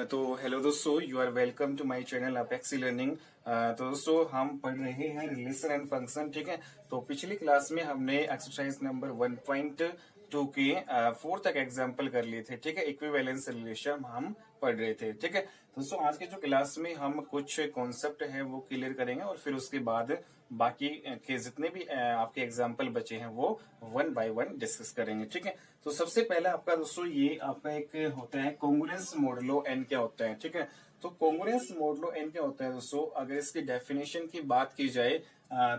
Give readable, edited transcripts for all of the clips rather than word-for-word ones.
तो हेलो दोस्तों, you are welcome to my channel Apexi learning. तो दोस्तों हम पढ़ रहे हैं रिलेशन एंड फंक्शन, ठीक है। तो पिछली क्लास में हमने एक्सरसाइज नंबर 1.2 के 4 तक एग्जाम्पल कर लिए थे, ठीक है। इक्विवेलेंस रिलेशन हम पढ़ रहे थे, ठीक है। दोस्तों आज के जो क्लास में हम कुछ कॉन्सेप्ट है वो क्लियर करेंगे और फिर उसके बाद बाकी के जितने भी आपके एग्जाम्पल बचे हैं वो 1 बाय 1 डिस्कस करेंगे, ठीक है। तो सबसे पहला आपका दोस्तों ये आपका एक होता है कॉन्ग्रुएंस मॉडुलो एन क्या होता है, ठीक है। तो कॉन्ग्रुएंस मॉडुलो एन क्या होता है दोस्तों, अगर इसकी डेफिनेशन की बात की जाए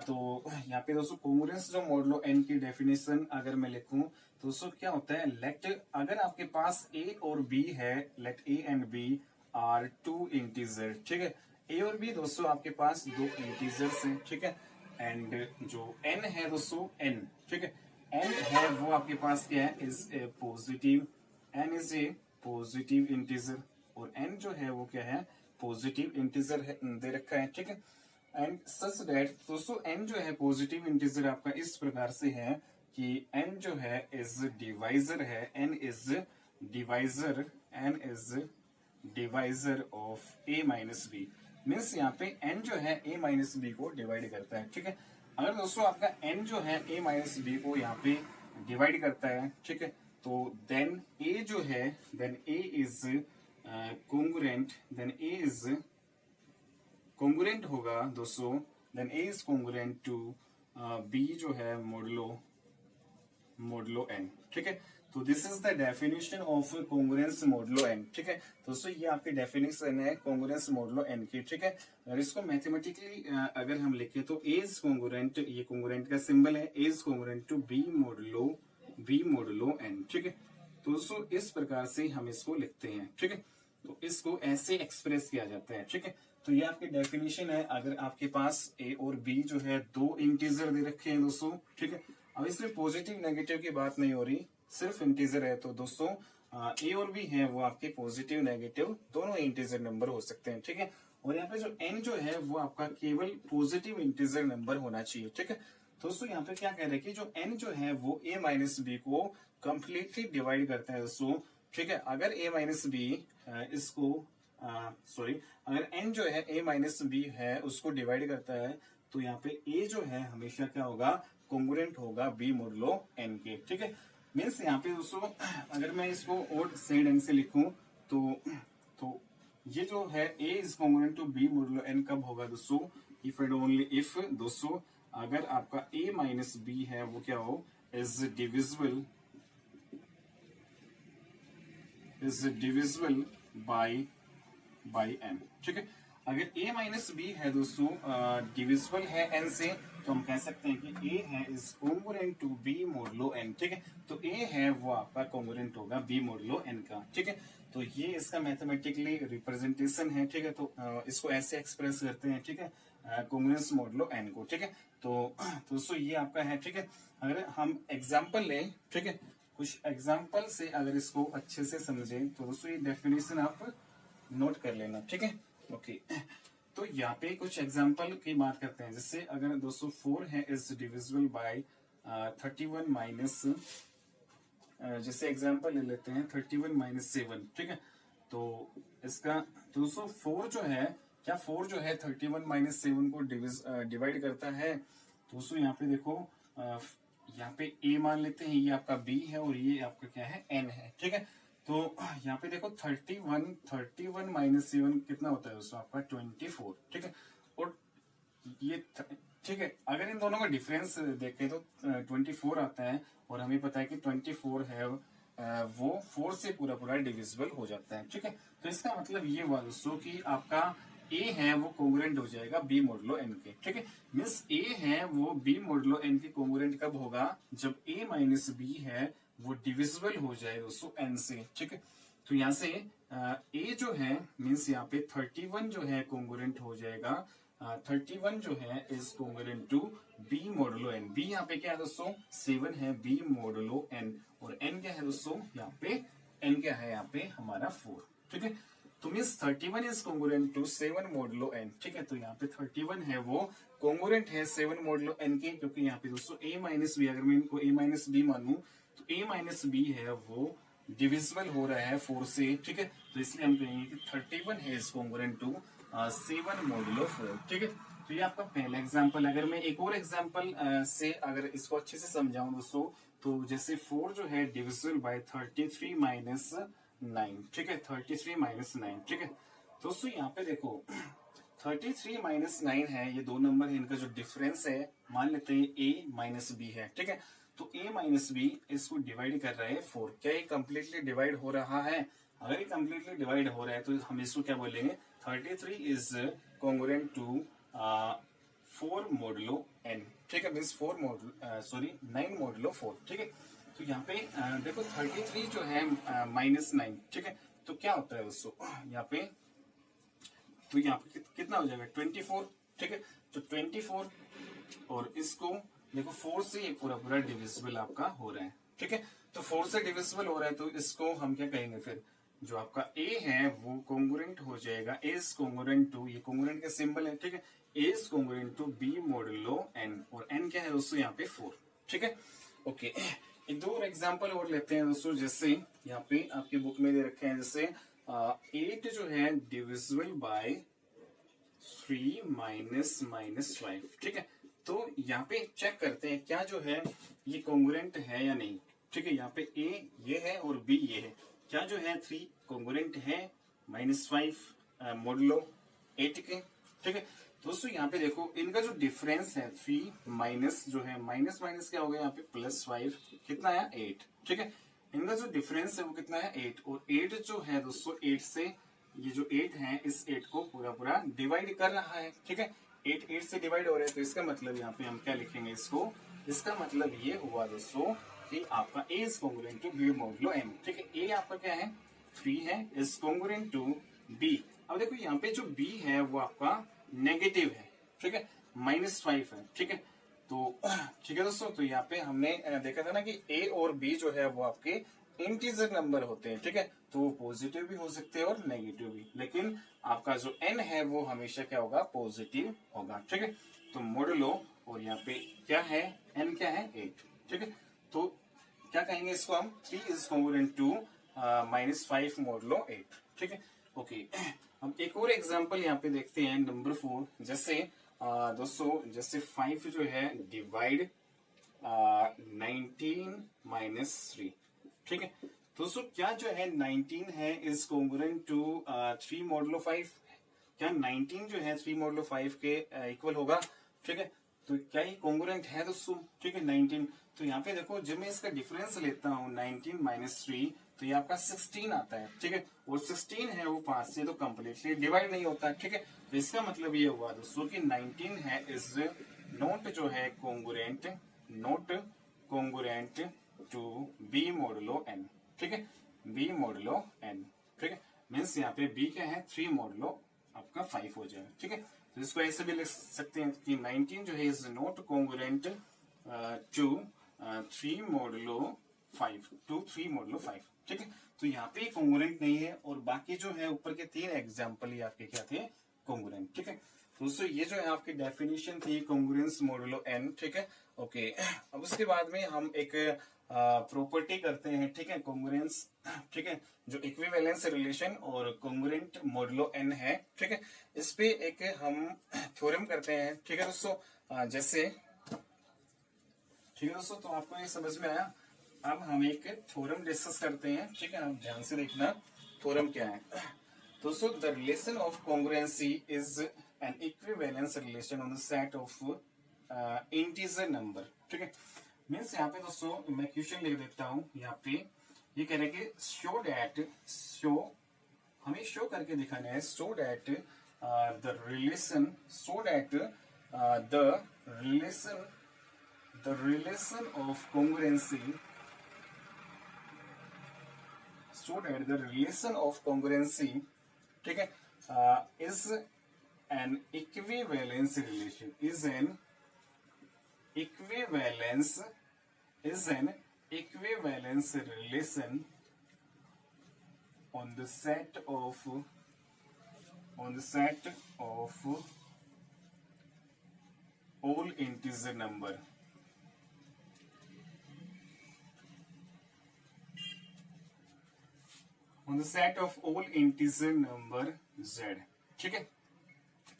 तो यहाँ पे दोस्तों कॉन्ग्रुएंस जो मॉडुलो एन की डेफिनेशन अगर मैं लिखूं तो दोस्तों क्या होता है, लेट अगर आपके पास ए और बी है, let A and B are two integer, ठीक है। ए और बी दोस्तों आपके पास दो इंटीजर्स हैं, ठीक है। एंड जो एन है दोस्तों एन, ठीक है, एन है वो आपके पास क्या है, is a positive, N is a positive integer और एन जो है वो क्या है, पॉजिटिव इंटीजर है, दे रखा है, ठीक है। एंड सच दैट दोस्तों एन जो है पॉजिटिव इंटीजर आपका इस प्रकार से है कि एन जो है इज डिवाइजर है, N is divisor, N is divisor of A minus B. Means यहाँ पे एन जो है ए माइनस बी को डिवाइड करता है, ठीक है। अगर दोस्तों आपका एन जो है ए माइनस बी को यहाँ पे डिवाइड करता है, ठीक है, तो देन ए जो है, then A is congruent, then A is congruent होगा दोस्तों, then A is congruent to B जो है मोडुलो एन, ठीक है। तो this is the definition of congruence modulo N, ठीक है। दोस्तों ये आपकी डेफिनेशन है कॉन्ग्रुएंस मोडुलो एन की, ठीक है। अगर इसको मैथमेटिकली अगर हम लिखें तो ए इज कॉन्ग्रुएंट, ये कॉन्ग्रुएंट का सिंबल है, A is congruent to B modulo N, ठीक है। तो दोस्तों इस प्रकार से हम इसको लिखते हैं, ठीक है। तो इसको ऐसे एक्सप्रेस किया जाता है, ठीक है। तो ये आपकी डेफिनेशन है अगर आपके पास ए और बी जो है दो इंटीजर दे रखे हैं दोस्तों, ठीक है। अब इसमें पॉजिटिव नेगेटिव की बात नहीं हो रही, सिर्फ इंटीजर है, तो दोस्तों ए और बी है वो आपके पॉजिटिव नेगेटिव दोनों इंटीजर नंबर हो सकते हैं, ठीक है। और यहाँ पे जो एन जो है वो आपका केवल पॉजिटिव इंटीजर नंबर होना चाहिए, ठीक है। दोस्तों यहाँ पे क्या कह रहे हैं कि जो एन जो है वो ए माइनस बी को कंप्लीटली डिवाइड करता है दोस्तों, ठीक है। अगर ए माइनस बी इसको सॉरी अगर एन जो है ए माइनस बी है उसको डिवाइड करता है तो यहाँ पे ए जो है हमेशा क्या होगा, कॉन्ग्रुएंट होगा बी मोडुलो एन के, ठीक है। मीन्स यहाँ पे दोस्तों अगर मैं इसको और सही ढंग से लिखूं तो ये जो है A is congruent to B modulo N कब होगा दोस्तों, इफ एंड ओनली इफ दोस्तों अगर आपका ए माइनस बी है वो क्या हो, इज डिविजिबल बाई एन, ठीक है। अगर a माइनस बी है दोस्तों डिविजिबल है n से तो हम कह सकते हैं कि a है is congruent to b modulo n, ठीक है। तो a है वो आपका कॉन्ग्रुएंट होगा b मोडुलो n का, ठीक है। तो ये इसका मैथमेटिकली रिप्रेजेंटेशन है, ठीक है। तो इसको ऐसे एक्सप्रेस करते हैं, ठीक है, कॉन्ग्रुएंस मोडुलो n को, ठीक है। तो दोस्तों ये आपका है, ठीक है। अगर हम एग्जाम्पल लें, ठीक है, कुछ एग्जाम्पल से अगर इसको अच्छे से समझें तो दोस्तों ये डेफिनेशन आप नोट कर लेना, ठीक है। ओके तो यहाँ पे कुछ एग्जांपल की बात करते हैं, जैसे अगर दोस्तों 4 है इज डिविजिबल बाय 31 माइनस, जैसे एग्जांपल ले लेते हैं 31 माइनस 7, ठीक है। तो इसका दोस्तों 4 जो है, क्या 4 जो है 31 माइनस 7 को डिवाइड करता है, तो दोस्तों यहाँ पे देखो यहाँ पे a मान लेते हैं, ये आपका b है और ये आपका क्या है n है, ठीक है। तो यहाँ पे देखो 31 माइनस 7 कितना होता है दोस्तों आपका 24, ठीक है। और ये ठीक है, अगर इन दोनों का डिफरेंस देखें तो 24 आता है और हमें पता है कि 24 है वो 4 से पूरा पूरा डिविजिबल हो जाता है, ठीक है। तो इसका मतलब ये हुआ दोस्तों कि आपका a है वो कॉन्ग्रुएंट हो जाएगा b मोडुलो n के, ठीक है। मीन्स a है वो b मोडुलो n के कॉन्ग्रुएंट कब होगा, जब a माइनस b है वो डिविजिबल हो जाए दोस्तों n से, ठीक है। तो यहाँ से a जो है मीन्स यहाँ पे 31 जो है कॉन्ग्रुएंट हो जाएगा, 31 जो है is congruent to b modulo n। b यहाँ पे क्या है दोस्तों 7 है b मोडुलो n और n क्या है दोस्तों यहाँ पे, n क्या है यहाँ पे हमारा 4, ठीक है। तो means 31 is congruent to 7 modulo n, ठीक है। तो यहाँ पे 31 है वो कॉन्ग्रुएंट है 7 मोडुलो n के, क्योंकि यहाँ पे दोस्तों a माइनस बी, अगर मैं इनको a माइनस बी मानूं तो a माइनस बी है वो डिविजिबल हो रहा है 4 से, ठीक है, तो इसलिए हम कहेंगे कि 31 है इज कॉन्ग्रुएंट टू 7 मॉड्यूलो 4, ठीक है। तो ये आपका पहला एग्जाम्पल। अगर मैं एक और एग्जाम्पल से अगर इसको अच्छे से समझाऊं दोस्तों, तो जैसे 4 जो है डिविजिबल बाय 33 माइनस 9, ठीक है, 33 माइनस 9, ठीक है। दोस्तों यहाँ पे देखो 33 माइनस 9 है, ये दो नंबर है, इनका जो डिफरेंस है मान लेते हैं ए माइनस बी है, ठीक है। तो ए माइनस बी इसको डिवाइड कर रहा है 4। क्या ये कंप्लीटली डिवाइड हो रहा है? अगर ये कंप्लीटली डिवाइड हो रहा है तो हम इसको क्या बोलेंगे, 33 is congruent to 4 modulo n, ठीक है, मीन्स 9 मॉडुलो 4, ठीक है। तो यहाँ पे देखो 33 जो है माइनस 9, ठीक है, तो क्या होता है दोस्तों यहाँ पे, तो यहाँ पे कितना हो जाएगा 24, ठीक है। तो 24 और इसको देखो 4 से ये पूरा पूरा डिविजिबल आपका हो रहा है, ठीक है। तो 4 से डिविजिबल हो रहा है तो इसको हम क्या कहेंगे, फिर जो आपका a है वो कॉन्ग्रुएंट हो जाएगा, a इज कॉन्ग्रुएंट टू, ये कॉन्ग्रुएंट का सिंबल है, ठीक है, a is congruent to b modulo n, और n क्या है दोस्तों यहाँ पे 4, ठीक है। ओके, एक दो और एग्जांपल और लेते हैं दोस्तों। जैसे यहाँ पे आपकी बुक में दे रखे हैं, जैसे 8 जो है डिविजिबल बाय 3 माइनस माइनस 5, ठीक है। तो यहाँ पे चेक करते हैं क्या जो है ये कॉन्ग्रुएंट है या नहीं, ठीक है। यहाँ पे a ये है और b ये है, क्या जो है 3 कॉन्ग्रुएंट है माइनस 5 मॉडुलो 8 के, ठीक है। दोस्तों यहाँ पे देखो इनका जो डिफरेंस है 3 माइनस जो है माइनस माइनस क्या हो गया यहाँ पे प्लस 5, कितना है 8, ठीक है। इनका जो डिफरेंस है वो कितना है 8, और 8 जो है दोस्तों 8 से ये जो 8 है इस 8 को पूरा पूरा डिवाइड कर रहा है, ठीक है। 8 से डिवाइड हो रहा है, तो इसका मतलब यहाँ पे हम क्या लिखेंगे इसको, इसका मतलब ये हुआ दोस्तों कि आपका a is congruent to b modulo n, ठीक है। a आपका क्या है 3 है, इज कॉन्ग्रुएंट टू b। अब देखो यहाँ पे जो b है वो आपका नेगेटिव है, ठीक है, -5 है, ठीक है। तो ठीक है दोस्तों, तो यहाँ पे हमने देखा था ना कि a और b जो है वो आपके इंटीजर नंबर होते हैं, ठीक है। तो वो पॉजिटिव भी हो सकते हैं और नेगेटिव भी, लेकिन आपका जो n है वो हमेशा क्या होगा, पॉजिटिव होगा, ठीक है। तो मॉडुलो, और यहाँ पे क्या है n क्या है 8, ठीक है। तो क्या कहेंगे इसको हम, 3 इज कॉन्ग्रुएंट टू -5 मॉडुलो 8, ठीक है। ओके, हम एक और एग्जांपल यहाँ पे देखते हैं नंबर 4। जैसे दोस्तों जैसे 5 जो है डिवाइड 19 माइनस 3, ठीक है। दोस्तों क्या जो है 19 है इज कॉन्ग्रुएंट टू 3 मॉडुलो 5, क्या 19 जो है 3 मॉडुलो 5 के इक्वल होगा, ठीक है। तो क्या ये कॉन्ग्रुएंट है दोस्तों, ठीक है 19। तो यहाँ पे देखो जब मैं इसका डिफरेंस लेता हूँ 19 माइनस 3, तो ये आपका 16 आता है, ठीक है। और 16 है वो 5 से तो कंप्लीटली डिवाइड नहीं होता, ठीक है। तो इसका मतलब ये हुआ दोस्तों कि 19 है इज नॉट जो है congruent, not congruent to b modulo n, ठीक है, b मॉडुलो n, ठीक है। मीन्स यहाँ पे b क्या है 3 मॉडुलो आपका 5 हो जाएगा, ठीक है। तो इसको ऐसे भी लिख सकते हैं कि 19 जो है is not congruent to 3 modulo 5, to 3 modulo 5, ठीक है। तो यहाँ पे कॉन्ग्रुएंट नहीं है, और बाकी जो है ऊपर के 3 एग्जाम्पल ही आपके क्या थे, कॉन्ग्रुएंट, ठीक है। दोस्तों ये जो है आपकी डेफिनेशन थी कॉन्ग्रुएंस मॉडुलो n, ठीक है। ओके, अब उसके बाद में हम एक प्रॉपर्टी करते हैं, ठीक है, कॉन्ग्रुएंस, ठीक है, जो इक्विवेलेंस रिलेशन और कॉन्ग्रुएंट मॉडुलो n है, ठीक है। इस पे एक हम थ्योरम करते हैं, ठीक है दोस्तों। जैसे ठीक है दोस्तों, तो आपको ये समझ में आया। अब हम एक थ्योरम डिस्कस करते हैं, ठीक है, आप ध्यान से देखना थ्योरम क्या है दोस्तों। The relation of congruency is an equivalence relation on the set of integer number, ठीक है। मीन्स यहाँ पे दोस्तों मैं क्वेश्चन लिख देता हूँ, यहाँ पे ये कह रहे कि शो दैट, शो हमें शो करके दिखाना है, show that the relation, show that the relation, the relation of congruency, so that the relation of congruency, ठीक है, is an equivalence relation, is an equivalence, is an equivalence relation on the set of, on the set of all integer number, on the set of all integer number z। ठीक है,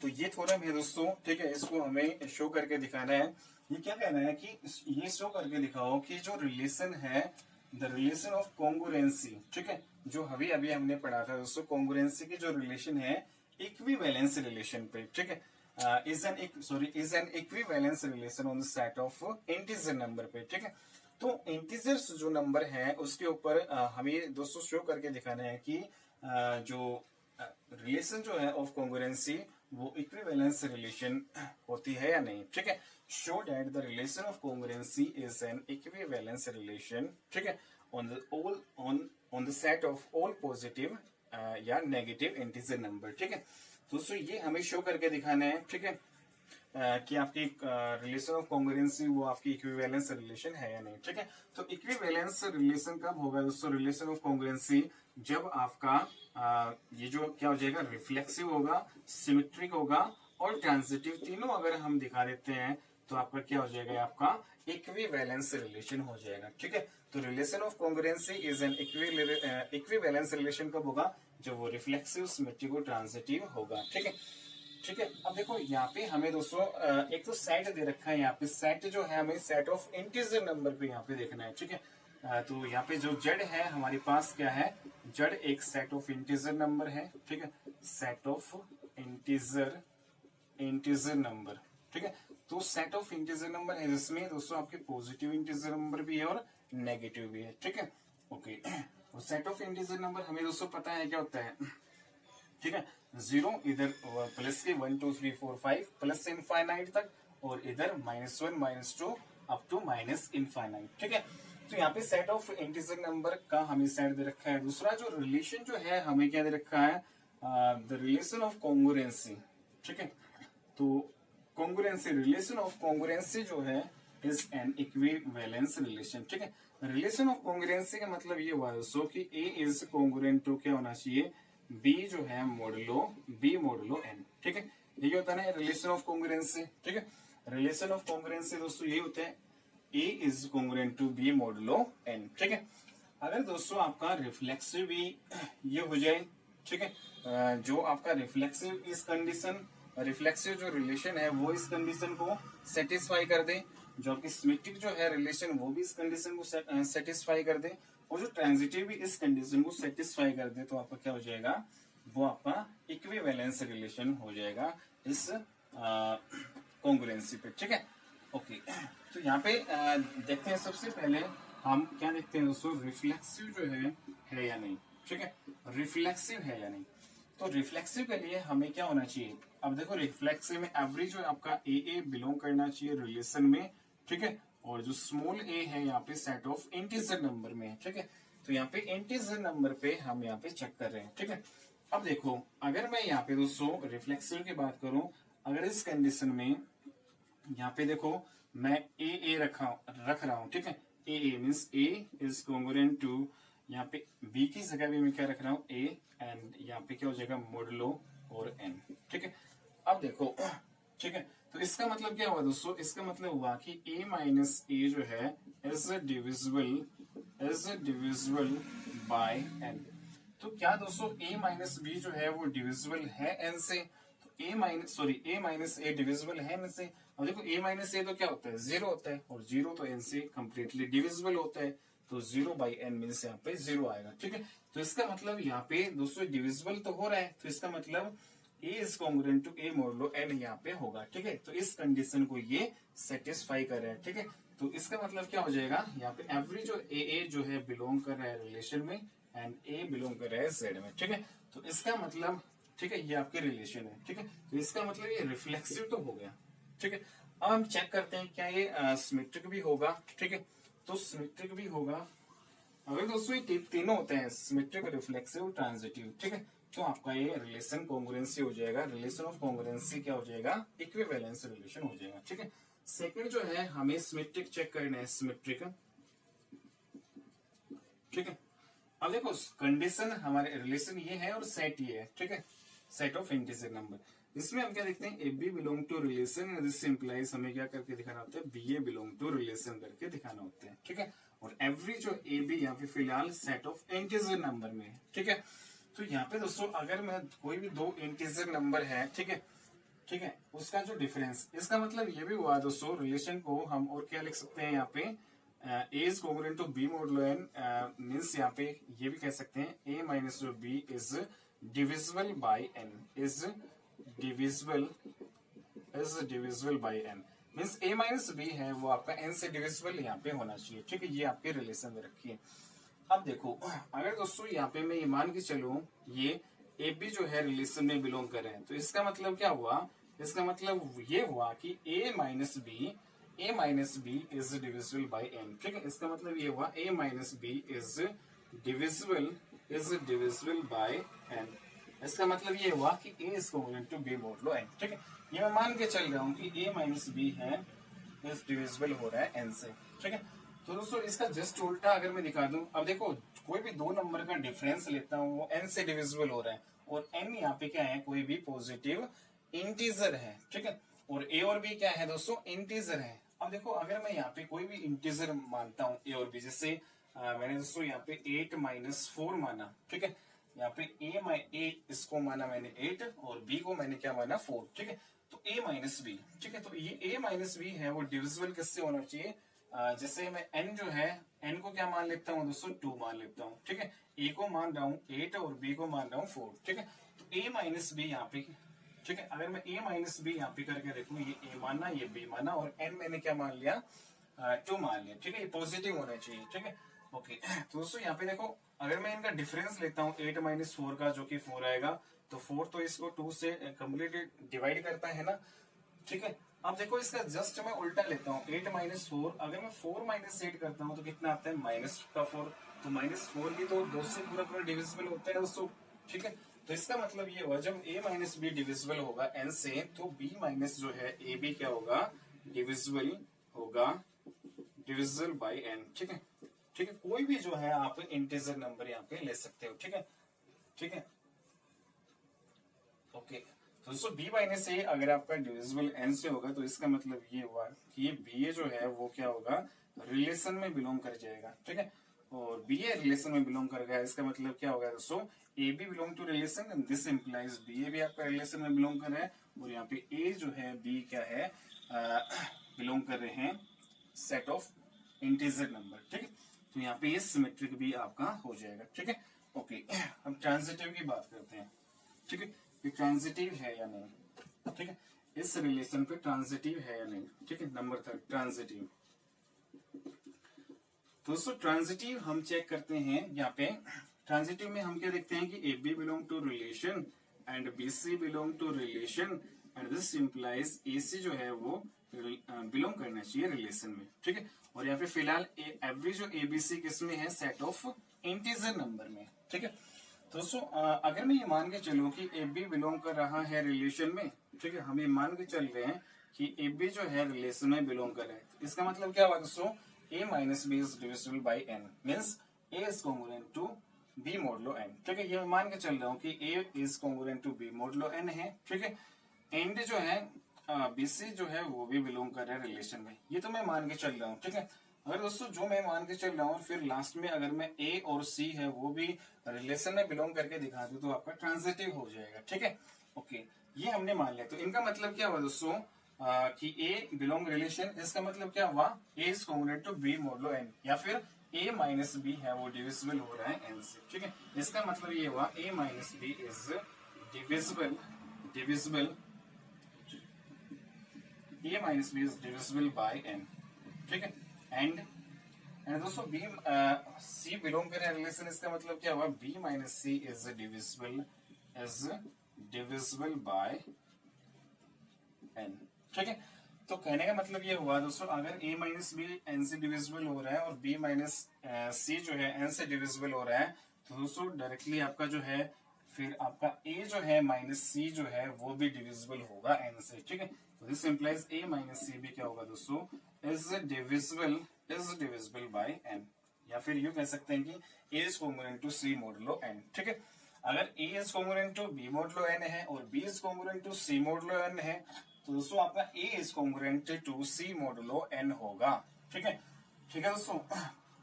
तो ये theorem है दोस्तों। ठीक है, इसको हमें शो करके दिखाना है। ये क्या कह रहा है कि ये शो करके दिखाओ कि जो रिलेशन है, द रिलेशन ऑफ कॉन्ग्रुएंसी, ठीक है, जो अभी अभी हमने पढ़ा था दोस्तों, कॉन्ग्रुएंसी की जो रिलेशन है इक्विवेलेंस रिलेशन पे, ठीक है, is an equivalence relation on the set of integer number पे। ठीक है, तो इंटीजर्स जो नंबर है उसके ऊपर हमें दोस्तों शो करके दिखाना है कि जो रिलेशन जो है ऑफ कॉन्ग्रुएंसी वो इक्विवेलेंस रिलेशन होती है या नहीं। ठीक है, show that the relation of congruency is an equivalence relation, ठीक है, on the set of all positive या नेगेटिव इंटीजर नंबर। ठीक है, दोस्तों ये हमें शो करके दिखाना है। ठीक है, कि आपकी रिलेशन ऑफ कॉन्ग्रुएंसी वो आपकी इक्विवेलेंस रिलेशन है या नहीं। ठीक है, तो इक्विवेलेंस रिलेशन कब होगा दोस्तों, रिलेशन ऑफ कॉन्ग्रुएंसी जब आपका ये जो क्या हो जाएगा, रिफ्लेक्सिव होगा, सिमेट्रिक होगा और ट्रांजिटिव, तीनों अगर हम दिखा देते हैं तो आपका क्या हो जाएगा, आपका इक्विवेलेंस रिलेशन हो जाएगा। ठीक है, तो relation of congruency is an equivalence relation कब होगा, जब वो रिफ्लेक्सिव, सिमेट्रिक और ट्रांजिटिव होगा। ठीक है, ठीक है, अब देखो यहाँ पे हमें दोस्तों एक तो सेट दे रखा है, यहाँ पे सेट जो है हमें सेट ऑफ इंटीजर नंबर पे यहाँ पे देखना है। ठीक है, तो यहाँ पे जो जेड है हमारे पास क्या है, जेड एक सेट ऑफ इंटीजर नंबर है। ठीक है, सेट ऑफ इंटीजर नंबर। ठीक है, तो सेट ऑफ इंटीजर नंबर है जिसमें दोस्तों आपके पॉजिटिव इंटीजर नंबर भी है और नेगेटिव भी है। ठीक है, ओके, और सेट ऑफ इंटीजर नंबर हमें दोस्तों पता है क्या होता है। ठीक है, 0 इधर प्लस के 1 2 3 4 5 प्लस से इनफाइनाइट तक, और इधर -1 -2 अप टू माइनस इनफाइनाइट। ठीक है, तो यहाँ पे सेट ऑफ इंटीजर नंबर का हमें सेट दे रखा है। दूसरा जो रिलेशन जो है हमें क्या दे रखा है, द रिलेशन ऑफ कॉन्ग्रुएंसी। ठीक है, तो कॉन्ग्रुएंसी, रिलेशन ऑफ कॉन्ग्रुएंसी जो है इज एन इक्विवेलेंस रिलेशन। ठीक है, रिलेशन ऑफ कॉन्ग्रुएंसी का मतलब ये हुआ दोस्तों कि ए इज कॉन्ग्रुएंट टू क्या होना चाहिए, बी जो है मोडुलो एन। ठीक है, ये होता है ना रिलेशन ऑफ कॉन्ग्रुएंसी। ठीक है, रिलेशन ऑफ कॉन्ग्रुएंसी दोस्तों ये होते हैं A is congruent to B modulo N. ठीक है, अगर दोस्तों आपका रिफ्लेक्सिव भी ये हो जाए, ठीक है, जो आपका रिफ्लेक्सिव इस कंडीशन, रिफ्लेक्सिव जो रिलेशन है वो इस कंडीशन को सेटिस्फाई कर दे, जो कि सिमेट्रिक जो है रिलेशन वो भी इस कंडीशन को सेटिस्फाई कर दे, और जो ट्रांजिटिव भी इस कंडीशन को सेटिस्फाई कर दे, तो आपका क्या हो जाएगा, वो आपका इक्विवेलेंस रिलेशन हो जाएगा इस कॉन्ग्रुएंसी पे। ठीक है, ओके, तो यहाँ पे देखते हैं सबसे पहले हम क्या देखते हैं दोस्तों, रिफ्लेक्सिव जो है या नहीं। ठीक है, रिफ्लेक्सिव है या नहीं। तो रिफ्लेक्सिव के लिए हमें क्या होना चाहिए, अब देखो रिफ्लेक्सिव में एवरेज जो आपका ए बिलोंग करना चाहिए रिलेशन में। ठीक है, और जो स्मॉल ए है यहाँ पे सेट ऑफ इंटीजर नंबर में है। ठीक है, तो यहाँ पे इंटीजर नंबर पे हम यहाँ पे चेक कर रहे हैं। ठीक है, अब देखो अगर मैं यहाँ पे दोस्तों रिफ्लेक्सिव की बात करूं, अगर इस कंडीशन में यहाँ पे देखो मैं ए रख रहा हूँ। ठीक है, A means A is congruent to, यहाँ पे बी की जगह भी मैं क्या रख रहा हूँ, ए, एंड यहाँ पे क्या हो जाएगा, मोडुलो और एन। ठीक है, अब देखो, ठीक है, तो इसका मतलब क्या हुआ दोस्तों, इसका मतलब हुआ कि a माइनस ए जो है इज डिविजिबल बाय n। तो क्या दोस्तों a माइनस बी जो है वो डिविजिबल है n से, तो a माइनस ए डिविजिबल है n से। अब देखो a माइनस ए तो क्या होता है, 0 होता है, और 0 तो n से कम्प्लीटली डिविजिबल होता है, तो 0 बाई n मीन्स यहाँ पे 0 आएगा। ठीक है, तो इसका मतलब यहाँ पे दोस्तों डिविजिबल तो हो रहा है, तो इसका मतलब A is congruent to A modulo n यहाँ पे होगा। ठीक है, तो इस कंडीशन को ये सेटिस्फाई कर रहा है। ठीक है, तो इसका मतलब क्या हो जाएगा, यहाँ पे एवरी जो ए जो है बिलोंग कर रहा है रिलेशन में, एंड ए बिलोंग कर रहा है जेड में। ठीक है, तो इसका मतलब, ठीक है, ये आपके रिलेशन है। ठीक है, तो इसका मतलब ये रिफ्लेक्सिव तो हो गया। ठीक है, अब हम चेक करते हैं क्या ये सिमेट्रिक भी होगा। ठीक है, तो सिमेट्रिक भी होगा अगर दोस्तों ये तीनों होते हैं, सिमेट्रिक, रिफ्लेक्सिव, ट्रांजिटिव। ठीक है, तो आपका ये रिलेशन कॉन्ग्रुएंसी हो जाएगा, रिलेशन ऑफ कॉन्ग्रुएंसी क्या हो जाएगा, इक्विवेलेंस रिलेशन हो जाएगा। ठीक है, सेकंड जो है हमें सिमेट्रिक चेक करना है, सिमेट्रिक। ठीक है, अब देखो कंडीशन हमारे रिलेशन ये है और सेट ये है। ठीक है, सेट ऑफ इंटीजर नंबर। इसमें हम क्या देखते हैं, A B belong to relation, this implies हमें क्या करके दिखाना होता है, B A belong to relation करके दिखाना होता है, ठीक है। और एवरी जो ए बी यहाँ पे फिलहाल सेट ऑफ इंटीजर नंबर में है, ठीक है। तो यहाँ पे दोस्तों अगर मैं कोई भी दो इंटीजर नंबर है, ठीक है, ठीक है, उसका जो डिफरेंस, इसका मतलब ये भी हुआ दोस्तों, रिलेशन को हम और क्या लिख सकते हैं यहाँ पे, A is covalent to B modulo N, means यहाँ पे ये भी कह सकते हैं ए माइनस जो B is divisible by N, is divisible by N, means A minus B है वो आपका एन से डिविजिबल यहाँ पे होना चाहिए, ठीक है। ये आपके रिलेशन में रखिए। अब देखो, अगर दोस्तों यहाँ पे मैं ये मान के चलूं ये ए बी जो है रिलेशन में बिलोंग कर रहे हैं, तो इसका मतलब क्या हुआ, इसका मतलब ये हुआ कि A minus B is divisible by N, ठीक है। इसका मतलब ये हुआ A minus B is divisible by N. इसका मतलब ये हुआ कि A is equal to B modulo N, ठीक है। ये मैं मान के चल रहा हूँ कि ए माइनस बी है इज डिविजिबल हो रहा है एन से, ठीक है। तो दोस्तों इसका जस्ट उल्टा अगर मैं दिखा दूं, अब देखो कोई भी दो नंबर का डिफरेंस लेता हूँ वो एन से डिविजिबल हो रहा है, और एन यहाँ पे क्या है, कोई भी पॉजिटिव इंटीजर है, ठीक है। और ए और बी क्या है दोस्तों, इंटीजर है। अब देखो अगर मैं यहाँ पे कोई भी इंटीजर मानता हूँ ए और बी, जैसे मैंने दोस्तों यहाँ पे 8 माइनस 4 माना, ठीक है। यहाँ पे ए इसको माना मैंने 8 और बी को मैंने क्या माना 4, ठीक है। तो ए माइनस बी, ठीक है, तो ये ए माइनस बी है वो डिविजिबल किससे होना चाहिए, जैसे मैं एन जो है, एन को क्या मान लेता हूँ दोस्तों, 2 मान लेता हूँ, ठीक है। ए को मान रहा हूँ 8 और बी को मान रहा हूँ 4, ठीक है। तो ए माइनस बी यहाँ पे, ठीक है, अगर मैं ए माइनस बी यहाँ पे करके देखूँ, ये ए माना ये बी माना और एन मैंने क्या मान लिया, 2 मान लिया, ठीक है। ये पॉजिटिव होना चाहिए, ठीक है, ओके। तो दोस्तों यहाँ पे देखो अगर मैं इनका डिफरेंस लेता हूँ 8 माइनस 4 का, जो कि 4 आएगा, तो 4 तो इसको 2 से कम्प्लीट डिवाइड करता है ना, ठीक है। अब देखो इसका जस्ट मैं उल्टा लेता हूँ, 8 माइनस 4, अगर मैं 4 माइनस 8 करता हूँ तो कितना आता है, माइनस का 4, तो माइनस 4 भी तो 2 से पूरा पूरा डिविजिबल होता है दोस्तों, ठीक है। तो इसका मतलब ये हुआ जब a माइनस बी डिविजिबल होगा n से, तो b माइनस जो है ए बी क्या होगा, डिविजिबल होगा, डिविजिबल बाय n, ठीक है, ठीक है। कोई भी जो है आप इंटीजर नंबर यहाँ पे ले सकते हो, ठीक है, ठीक है, ओके। तो दोस्तों b माइनस ए अगर आपका डिविजिबल n से होगा, तो इसका मतलब ये हुआ कि ये ba जो है वो क्या होगा, रिलेशन में बिलोंग कर जाएगा, ठीक है। और बी ए रिलेशन में बिलोंग कर गया, इसका मतलब क्या होगा दोस्तों, A B belong to relation and this implies B A भी आपका रिलेशन में बिलोंग कर रहा है, और यहाँ पे ए जो है बी क्या है, बिलोंग कर रहे हैं सेट ऑफ इंटीजर नंबर, ठीक है। तो यहाँ पे ये सिमेट्रिक भी आपका हो जाएगा, ठीक है, ओके। हम ट्रांजिटिव की बात करते हैं, ठीक है, ये ट्रांजिटिव है या नहीं, ठीक है, इस रिलेशन पे ट्रांजिटिव है या नहीं, ठीक है। Number 3 transitive. दोस्तों ट्रांजिटिव हम चेक करते हैं, यहाँ पे ट्रांजिटिव में हम क्या देखते हैं कि A B belong to relation and B C belong to relation and this implies A C जो है वो बिलोंग करना चाहिए रिलेशन में, ठीक है। और यहाँ पे फिलहाल एवरी जो ए बी सी किसमें है, सेट ऑफ इंटीजर नंबर में, ठीक है। दोस्तों अगर मैं ये मान के चलूं कि ए बी बिलोंग कर रहा है रिलेशन में, ठीक है, हम ये मान के चल रहे हैं कि ए बी जो है रिलेशन में बिलोंग कर रहे हैं, इसका मतलब क्या हुआ दोस्तों, a minus B is divisible by N, means a is congruent to b modulo n, ठीक है। ये मैं मान के चल रहा हूँ कि a is congruent to b modulo n है, ठीक है। एंड जो है bc जो है वो भी बिलोंग कर रहा है रिलेशन में, ये तो मैं मान के चल रहा हूँ, ठीक है। अगर दोस्तों जो मैं मान के चल रहा हूँ फिर लास्ट में अगर मैं a और c है वो भी रिलेशन में बिलोंग करके दिखा दूं, तो आपका ट्रांजिटिव हो जाएगा, ठीक है, ओके। ये हमने मान लिया, तो इनका मतलब क्या हुआ दोस्तों, कि a बिलोंग रिलेशन, इसका मतलब क्या हुआ, a is congruent to b modulo n, या फिर a माइनस b है वो डिविजिबल हो रहा है n से, ठीक है। इसका मतलब ये हुआ a minus b is divisible a minus b is divisible bye n, ठीक है। एंड दोस्तों b c बिलोंग कर रहा है रिलेशन, इसका मतलब क्या हुआ, b minus c is divisible bye n, ठीक है। तो कहने का मतलब ये हुआ दोस्तों, अगर a माइनस बी एन से डिविजिबल हो रहा है और b माइनस सी जो है n से डिविजिबल हो रहा है, तो दोस्तों डायरेक्टली आपका जो है फिर आपका a जो है माइनस c जो है वो भी डिविजिबल होगा n से, ठीक है। तो दिस इंप्लाइज a माइनस सी भी क्या होगा दोस्तों, इज डिविजिबल बाय n, या फिर यूं कह सकते हैं कि a is congruent to c मॉडुलो n, ठीक है। अगर A is congruent to B modulo N है और B is congruent to C modulo N है, तो दोस्तों आपका A is congruent to C modulo N होगा। ठीक है, ठीक है दोस्तों,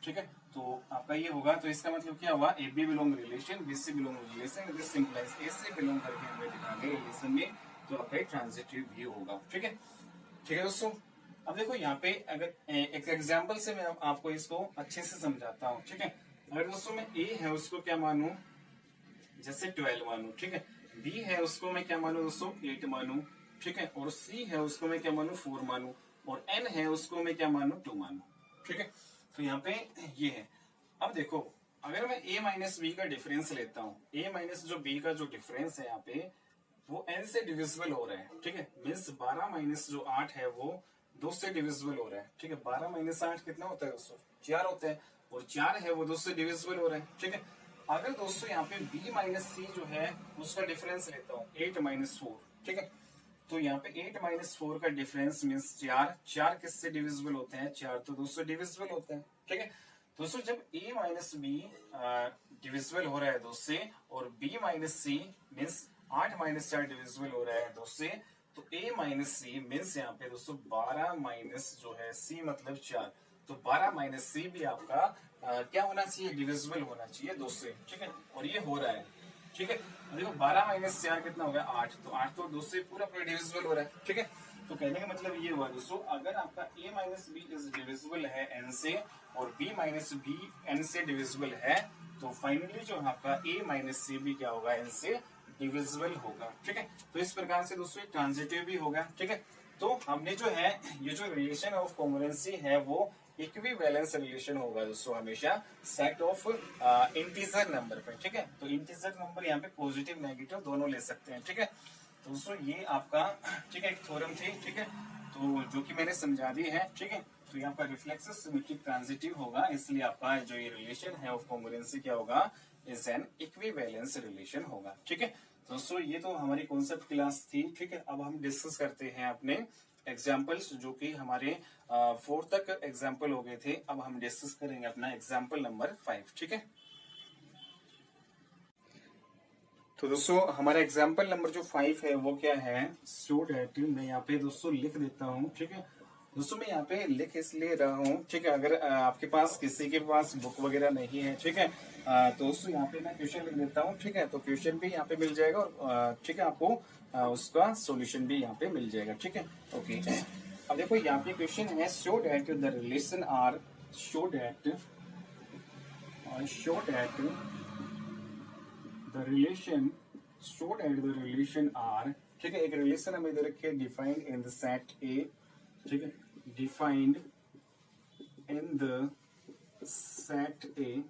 ठीक है। तो आपका ये होगा, तो इसका मतलब क्या हुआ, A B belong relation, B C belong relation, this implies A C belong करके हमें दिखाने रिलेशन में, तो आपका ट्रांजिटिव भी होगा। ठीक है, ठीक है दोस्तों। अब देखो यहाँ पे अगर एक एग्जांपल से मैं आपको इसको अच्छे से समझाता हूँ। ठीक है, अगर दोस्तों मैं ए है उसको क्या मानूं, जैसे 12 मानूं। ठीक है, बी है उसको मैं क्या मानूं दोस्तों, 8 मानूं। ठीक है, और सी है उसको मैं क्या मानूं, 4 मानूं, और एन है उसको मैं क्या मानूं, 2 मानूं। ठीक है, तो यहाँ पे ये है। अब देखो, अगर मैं a माइनस बी का डिफरेंस लेता हूँ, a माइनस जो b का जो डिफरेंस है यहाँ पे, वो n से डिविजिबल हो रहा है। ठीक है, मीन्स 12 माइनस जो 8 है वो 2 से डिविजिबल हो रहा है। ठीक है, 12 माइनस 8 कितना होता है दोस्तों, 4 होता है, और 4 है वो 2 से डिविजिबल हो रहा है। ठीक है, अगर दोस्तों यहाँ पे b माइनस सी जो है उसका डिफरेंस लेता हूँ 8 माइनस 4। ठीक है, तो यहाँ पे 8 माइनस 4 का डिफरेंस मीन्स 4, 4 किससे डिविजिबल होते हैं, 4 तो 2 से डिविजिबल होते हैं। ठीक है, दोस्तों जब a माइनस बी डिविजिबल हो रहा है 2 से, और b minus C means 8 minus 4 divisible हो रहा है 2 से, तो a माइनस सी मीन्स यहाँ पे दोस्तों 12 माइनस जो है c मतलब 4, तो 12 माइनस सी भी आपका क्या होना चाहिए, डिविजिबल होना चाहिए 2 से। ठीक है, और ये हो रहा है। ठीक है, देखो 12 माइनस 4 कितना हो गया, 8, तो 8 तो 2 से पूरा पूरा डिविजिबल हो रहा है। ठीक है, तो कहने का मतलब ये हुआ दोस्तों, अगर आपका a minus B is divisible है n से, और b माइनस बी n से डिविजिबल है, तो फाइनली जो आपका a माइनस सी भी क्या होगा, n से डिविजिबल होगा। ठीक है, तो इस प्रकार से दोस्तों ट्रांजिटिव भी होगा। ठीक है, तो हमने जो है ये जो रिलेशन ऑफ कॉन्ग्रुएंसी है वो इक्विवेलेंस रिलेशन होगा दोस्तों हमेशा सेट ऑफ इंटीजर नंबर पे। ठीक है, तो इंटीजर नंबर यहाँ पे पॉजिटिव नेगेटिव दोनों ले सकते हैं। ठीक है, तो दोस्तों ये आपका ठीक है एक थ्योरम थी। ठीक है, तो जो कि मैंने समझा दी है। ठीक है, तो यहाँ पर रिफ्लेक्सिव सिमेट्रिक ट्रांजिटिव होगा, इसलिए आपका जो ये रिलेशन है ऑफ कॉन्ग्रुएंसी क्या होगा, इज एन इक्विवेलेंस रिलेशन होगा। ठीक है, दोस्तों ये तो हमारी कॉन्सेप्ट क्लास थी। ठीक है, अब हम डिस्कस करते हैं अपने एग्जाम्पल्स, जो कि हमारे 4 तक एग्जाम्पल हो गए थे। अब हम डिस्कस करेंगे अपना एग्जाम्पल नंबर 5। ठीक है, तो दोस्तों हमारा एग्जाम्पल नंबर जो 5 है वो क्या है, शो दैट, मैं यहाँ पे दोस्तों लिख देता हूँ। ठीक है, दोस्तों मैं यहाँ पे लिख इसलिए रहा हूँ। ठीक है, अगर आपके पास किसी के पास बुक वगैरह नहीं है, ठीक है, तो दोस्तों यहाँ पे मैं क्वेश्चन लिख देता हूँ। ठीक है, तो क्वेश्चन भी यहाँ पे मिल जाएगा, और ठीक है आपको उसका सॉल्यूशन भी यहाँ पे मिल जाएगा। ठीक है, ओके। अब देखो यहाँ पे क्वेश्चन है, show that the relation R, show that the relation, show that the relation R. ठीक है, एक रिलेशन हमें दे रखी है, defined in the set A. ठीक है, defined in the set A,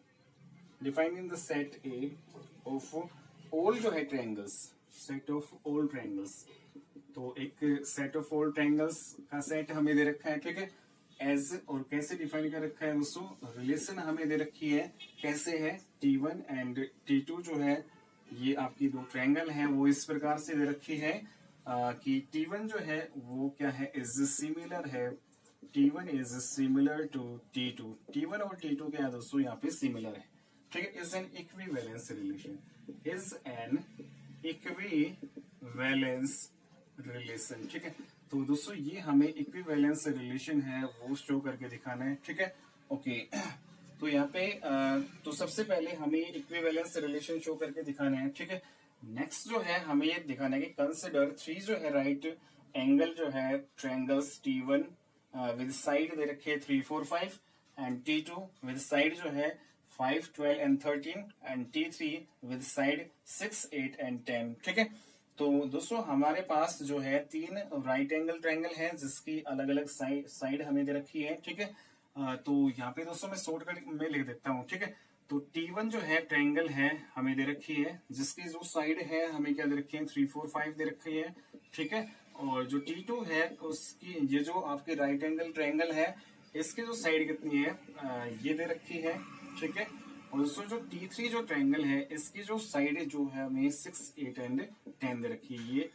defined in the set A of all जो है triangles, set of all triangles. तो एक सेट ऑफ ऑल ट्रायंगल्स का सेट हमें दे रखा है। ठीक है, एज, और कैसे डिफाइन कर रखा है दोस्तों, रिलेशन हमें दे रखी है, कैसे है, T1 एंड T2 जो है ये आपकी दो ट्रायंगल हैं, वो इस प्रकार से दे रखी है कि T1 जो है वो क्या है, इज सिमिलर है, T1 is similar to T2। T1 और T2 क्या है दोस्तों, यहाँ पे सिमिलर है। ठीक है, is an equivalence relation, is an equivalence relation. ठीक है, तो दोस्तों ये हमें इक्विवेलेंस रिलेशन है वो शो करके दिखाना है। ठीक है, ओके। तो यहाँ पे तो सबसे पहले हमें इक्विवेलेंस रिलेशन शो करके दिखाना है। ठीक है, नेक्स्ट जो है हमें ये दिखाना है कि कंसिडर 3 जो है राइट एंगल जो है ट्रायंगल्स T1 विद साइड दे रखे 3, 4, 5 एंड T2 विद साइड जो है 5, 12 and 13 and T3 with side 6, 8 and 10। ठीक है, तो दोस्तों हमारे पास जो है 3 राइट एंगल ट्रायंगल है जिसकी अलग अलग साइड हमें दे रखी है। ठीक है, तो यहाँ पे दोस्तों मैं शॉर्टकट में लिख देता हूँ। ठीक है, तो T1 जो है ट्रायंगल है हमें दे रखी है, जिसकी जो साइड है हमें क्या दे रखी है, 3, 4, 5 दे रखी है। ठीक है, और जो T2 है उसकी, ये जो आपके राइट एंगल ट्रायंगल है इसकी जो साइड कितनी है, ये दे रखी है। ठीक है, और दोस्तों जो T3 जो ट्रायंगल है इसकी जो साइड जो है हमें 6, 8 एंड 10 दे रखी है, ये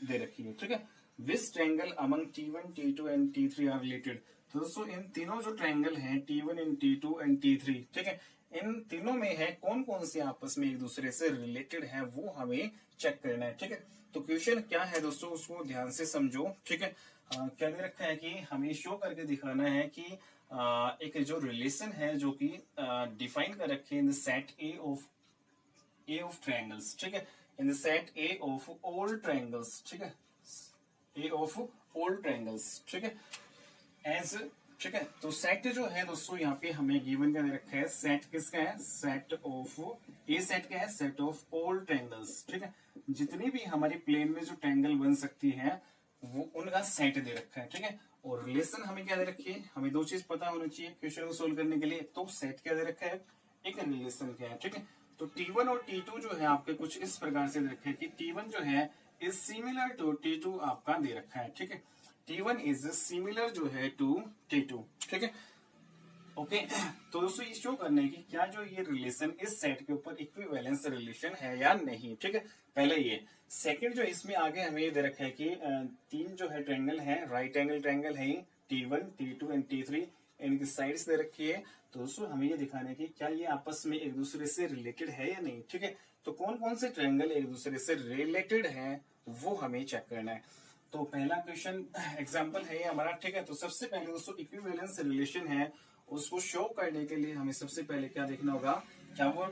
दे रखी है। ठीक है, which triangle among T1, T2 and T3 are related. तो दोस्तों इन तीनों जो ट्रायंगल हैं T1 and T2 and T3, ठीक है, इन तीनों में है कौन कौन से आपस में एक दूसरे से रिलेटेड है, वो हमें चेक करना है। ठीक है, तो क्वेश्चन क्या है दोस्तों, उसको ध्यान से समझो। ठीक है, क्या दे रखा है कि हमें शो करके दिखाना है कि एक जो रिलेशन है जो कि डिफाइन कर रखे इन the set A of triangles. ठीक है, इन the set A of all triangles. ठीक है, ए ऑफ ऑल ट्रायंगल्स। ठीक है, एज, ठीक है, तो सेट जो है दोस्तों यहाँ पे हमें गिवन क्या दे रखा है, सेट किसका है, सेट ऑफ, ए सेट क्या है, सेट ऑफ ऑल ट्रायंगल्स। ठीक है, जितनी भी हमारी प्लेन में जो ट्रायंगल बन सकती है वो उनका सेट दे रखा है। ठीक है, और रिलेशन हमें क्या दे रखी है, हमें दो चीज पता होनी चाहिए क्वेश्चन को सोल्व करने के लिए। तो सेट क्या दे रखा है, एक रिलेशन क्या है। ठीक है, तो T1 और T2 जो है आपके कुछ इस प्रकार से दे रखे हैं कि T1 जो है इज सिमिलर टू T2 आपका दे रखा है। ठीक है, T1 इज सिमिलर जो है टू T2। ठीक है, ओके, तो दोस्तों ये शो करने की क्या जो ये रिलेशन इस सेट के ऊपर इक्विवेलेंस रिलेशन है या नहीं। ठीक है, पहले ये। सेकंड जो इसमें आगे हमें ये दे रखा है कि तीन जो है ट्रायंगल है, राइट एंगल ट्रायंगल है T1, T2 एंड T3, इनकी साइड्स दे रखी है। तो दोस्तों हमें ये दिखाना है कि क्या ये आपस में एक दूसरे से रिलेटेड है या नहीं। ठीक है, तो कौन कौन से ट्रायंगल एक दूसरे से रिलेटेड है वो हमें चेक करना है। तो पहला क्वेश्चन एग्जांपल है ये हमारा। ठीक है, तो सबसे पहले दोस्तों इक्विवेलेंस रिलेशन है, उसको शो करने के लिए हमें सबसे पहले क्या देखना होगा, क्या वो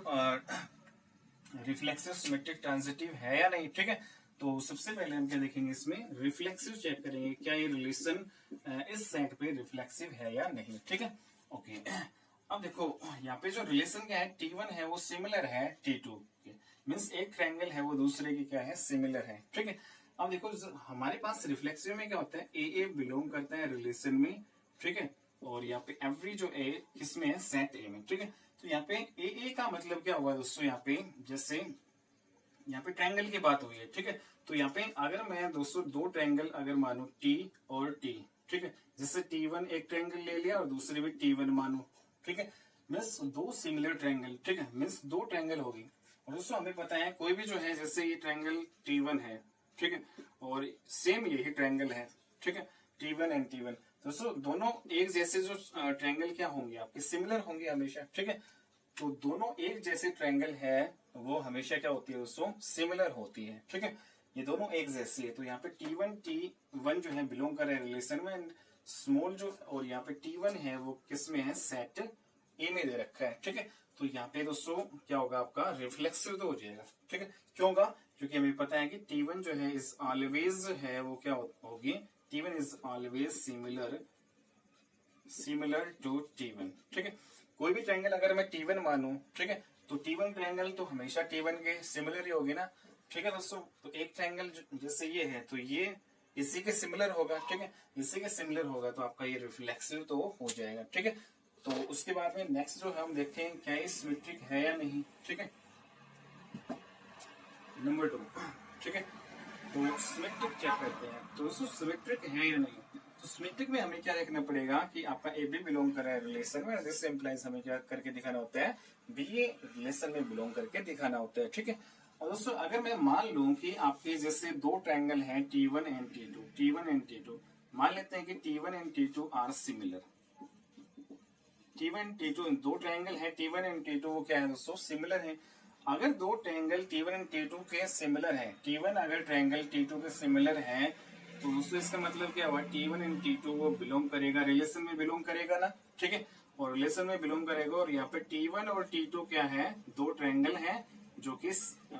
रिफ्लेक्सिव सिमेट्रिक ट्रांजिटिव है या नहीं। ठीक है, तो सबसे पहले हम क्या देखेंगे, इसमें रिफ्लेक्सिव चेक करेंगे, क्या ये रिलेशन इस सेट पे रिफ्लेक्सिव है या नहीं। ठीक है, ओके, अब देखो यहाँ पे जो रिलेशन क्या है, T1 है वो सिमिलर है T2 के, मीन्स एक ट्रायंगल है वो दूसरे की क्या है, सिमिलर है। ठीक है, अब देखो हमारे पास रिफ्लेक्सिव में क्या होता है, ए बिलोंग करता है रिलेशन में। ठीक है, और यहाँ पे एवरी जो ए किसमें है, सेट ए में। ठीक है, तो यहाँ पे ए का मतलब क्या हुआ दोस्तों, यहाँ पे जैसे यहाँ पे ट्रायंगल की बात हुई है। ठीक है, तो यहाँ पे अगर मैं दोस्तों दो ट्रायंगल अगर मानू T और T, ठीक है, जैसे T1 एक ट्रायंगल ले लिया और दूसरे भी T1 मानू। ठीक है, मीन्स दो सिमिलर ट्रायंगल। ठीक है, मीन्स दो ट्रायंगल होगी। और दोस्तों हमें पता है कोई भी जो है, जैसे ये ट्रायंगल T1 है, ठीक है, और सेम यही ट्रायंगल है। ठीक है, T1 एंड T1, दोस्तों दोनों एक जैसे जो ट्रायंगल क्या होंगे आपके, सिमिलर होंगे हमेशा। ठीक है, तो दोनों एक जैसे ट्रायंगल है वो हमेशा क्या होती है दोस्तों, सिमिलर होती है। ठीक है, ये दोनों एक जैसी है। तो यहाँ पे T1 जो है बिलोंग कर रहे हैं रिलेशन में, एंड स्मॉल जो, और यहाँ पे T1 है वो किस में है, सेट ए में दे रखा है। ठीक है, तो यहाँ पे दोस्तों क्या होगा, आपका रिफ्लेक्सिव तो हो जाएगा। ठीक है, क्यों होगा, क्योंकि हमें पता है कि T1 जो है इज ऑलवेज है वो क्या होगी, T1 is always similar to T1। ठीक है, कोई भी ट्रायंगल अगर मैं T1 मानू, ठीक है, तो T1 ट्रायंगल तो हमेशा T1 के सिमिलर ही होगी ना। ठीक है दोस्तों, तो एक ट्रायंगल जैसे ये है तो ये इसी के सिमिलर होगा। ठीक है, इसी के सिमिलर होगा तो आपका ये रिफ्लेक्सिव तो हो जाएगा। ठीक है, तो उसके बाद में नेक्स्ट जो हम देखते हैं क्या ये सिमेट्रिक है या नहीं। ठीक है, नंबर 2। ठीक है, तो सिमेट्रिक चेक करते हैं, तो दोस्तों सिमेट्रिक है या नहीं। तो सिमेट्रिक में हमें क्या देखना पड़ेगा कि आपका ए बी बिलोंग कर रहा है रिलेशन में, दिस इंप्लाइज हमें क्या करके दिखाना होता है, बी ए रिलेशन में बिलोंग करके दिखाना होता है। ठीक है, और दोस्तों अगर मैं मान लूं कि आपके जैसे दो ट्रायंगल हैं T1 एंड T2, मान लेते हैं कि T1 and T2 are similar. T1 T2 दो ट्रायंगल है T1 एंड T2, वो क्या है दोस्तों, सिमिलर है। अगर दो ट्रायंगल T1 एंड T2 के सिमिलर है, T1 अगर ट्रायंगल T2 के सिमिलर है, तो दोस्तों इसका मतलब क्या हुआ, T1 एंड T2 वो बिलोंग करेगा, रिलेशन में बिलोंग करेगा ना। ठीक है, और रिलेशन में बिलोंग करेगा, और यहाँ पे T1 और T2 क्या है, दो ट्रायंगल है जो कि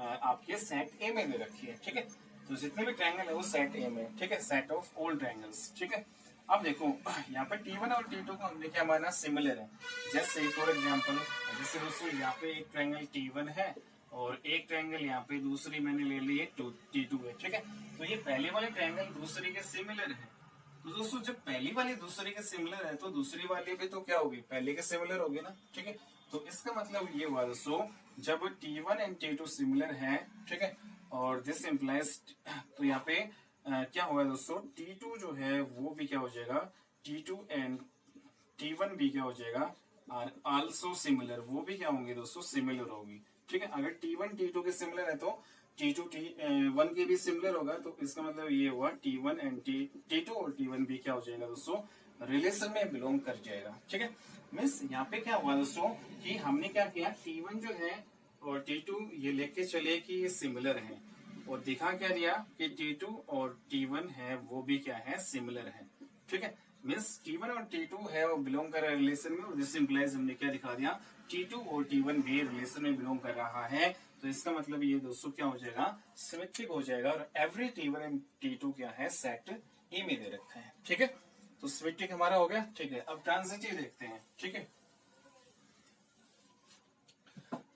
आपके सेट ए में दे रखी है। ठीक है, तो जितने भी ट्रायंगल है वो सेट ए में। ठीक है, सेट ऑफ ऑल ट्रायंगल्स। ठीक है, अब देखो यहाँ पे T1 और T2 को हमने क्या माना, सिमिलर है। जैसे फॉर एग्जांपल, जैसे दोस्तों यहाँ पे एक ट्रायंगल T1 है और एक ट्रायंगल यहाँ पे दूसरी मैंने ले ली है T2 है। ठीक है, तो ये पहले वाले ट्रायंगल दूसरे के सिमिलर है। तो दोस्तों जब पहली वाली दूसरे के सिमिलर है तो दूसरी वाली भी तो क्या होगी, पहले के सिमिलर होगी ना। ठीक है, तो इसका मतलब ये हुआ दोस्तों, जब T1 एंड T2 सिमिलर है, ठीक है, और दिस इम्प्लाइज, तो यहाँ पे क्या होगा दोस्तों, T2 जो है वो भी क्या हो जाएगा, T2 एंड T1 भी क्या हो जाएगा, और आल्सो सिमिलर, वो भी क्या होंगे दोस्तों, सिमिलर होगी। ठीक है, अगर T1 T2 के सिमिलर है तो T2 T1 के भी सिमिलर होगा। तो इसका मतलब ये हुआ T1 एंड T2 और T1 भी क्या हो जाएगा दोस्तों, रिलेशन में बिलोंग कर जाएगा। ठीक है, मीन्स यहाँ पे क्या हुआ दोस्तों कि हमने क्या किया, T1 जो है और T2 ये लेके चले कि ये सिमिलर है, और दिखा क्या दिया कि T2 और T1 है वो भी क्या है, सिमिलर है। ठीक है, मीन्स T1 और T2 है वो बिलोंग कर रहा है रिलेशन में, और दिस इंप्लाइज हमने क्या दिखा दिया, T2 और T1 भी रिलेशन में बिलोंग कर रहा है। तो इसका मतलब ये दोस्तों क्या हो जाएगा, सिमेट्रिक हो जाएगा, और एवरी T1 एंड T2 क्या है, सेट ए में दे रखा है। ठीक है, तो सिमेट्रिक हमारा हो गया। ठीक है, अब ट्रांजिटिव देखते हैं। ठीक है